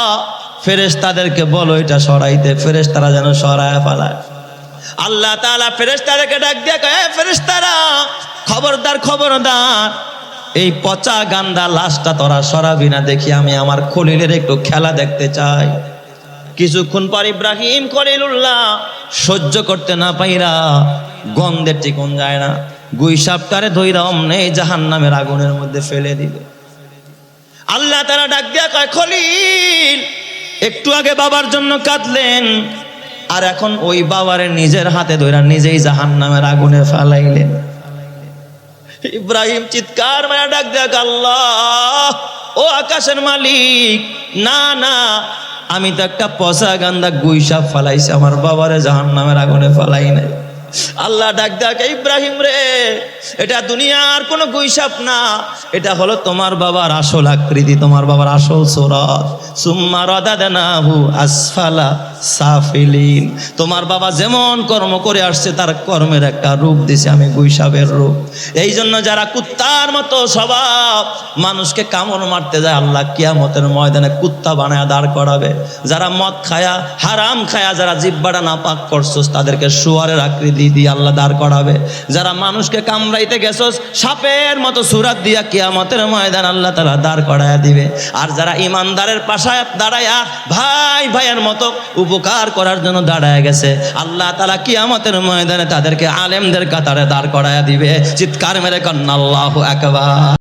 ফেরেশতাদেরকে বলো এটা সরাইতে, ফেরেশতারা যেন সরায় ফেলায়। আল্লাহ তাআলা ফেরেশতাদেরকে ডাক দিয়ে কয়, ফেরেশতারা খবরদার খবরদার, এই পচা গান্দা লাশটা তোরা সরাবি না, দেখি আমি আমার খলিলের একটু খেলা দেখতে চাই। কিছুক্ষণ পর ইব্রাহিম খলিলুল্লাহ সহ্য করতে না পাইরা, গন্ধের ঠিকন যায় না, গুইসাপটারে ধইরা অমনে জাহান্নামের আগুনের মধ্যে ফেলে দিবে। আল্লাহ তাআলা ডাক দিয়া কয়, খলিল একটু আগে বাবার জন্য কাঁদলেন, আর এখন ওই বাবারে নিজের হাতে ধইরা নিজেই জাহান্নামের আগুনে ফেলাইলেন। ইব্রাহিম চিৎকার মারা ডাক দেখ, আল্লাহ ও আকাশের মালিক, না না আমি তো একটা পচা গান্দা গুইসাপ ফালাইছি, আমার বাবারে জাহান্নামের আগুনে ফালাই নাই। আল্লাহ ডাক দেখ, ইব্রাহিম রে এটা দুনিয়ার কোনো গুইসাপ না, এটা হলো তোমার বাবার আসল আকৃতি, তোমার বাবার আসল সুরত। সুম্মা রাদাদনাহু আসফালা সাফিলিন, তোমার বাবা যেমন কর্ম করে আসছে তার কর্মের একটা রূপ দিছে আমি গুইসাপের রূপ। এই জন্য যারা কুত্তার মতো স্বভাব, মানুষকে কামড় মারতে যায়, আল্লাহ কিয়ামতের ময়দানে কুত্তা বানায় দাঁড় করাবে। যারা মদ খায়া হারাম খায়া যারা জিহ্বাটা নাপাক করছস তাদেরকে শুয়ারের আকৃতি দিয়ে আল্লাহ দাঁড় করাবে। যারা মানুষকে কামড়াইতে গেছস সাপের মতো সুরাত দিয়া কিয়ামতের ময়দান আল্লাহ তাআলা দাঁড় করায়া দিবে। আর যারা ইমানদারের পাশায় দাঁড়ায়া ভাই ভাইয়ের মতো উপকার করার জন্য দাঁড়ায় গেছে, আল্লাহ তাআলা কিয়ামতের ময়দানে তাদেরকে আলেমদের কাতারে দাঁড় করায়া দিবে। চিৎকার মেরে কন্না আল্লাহু আকবার।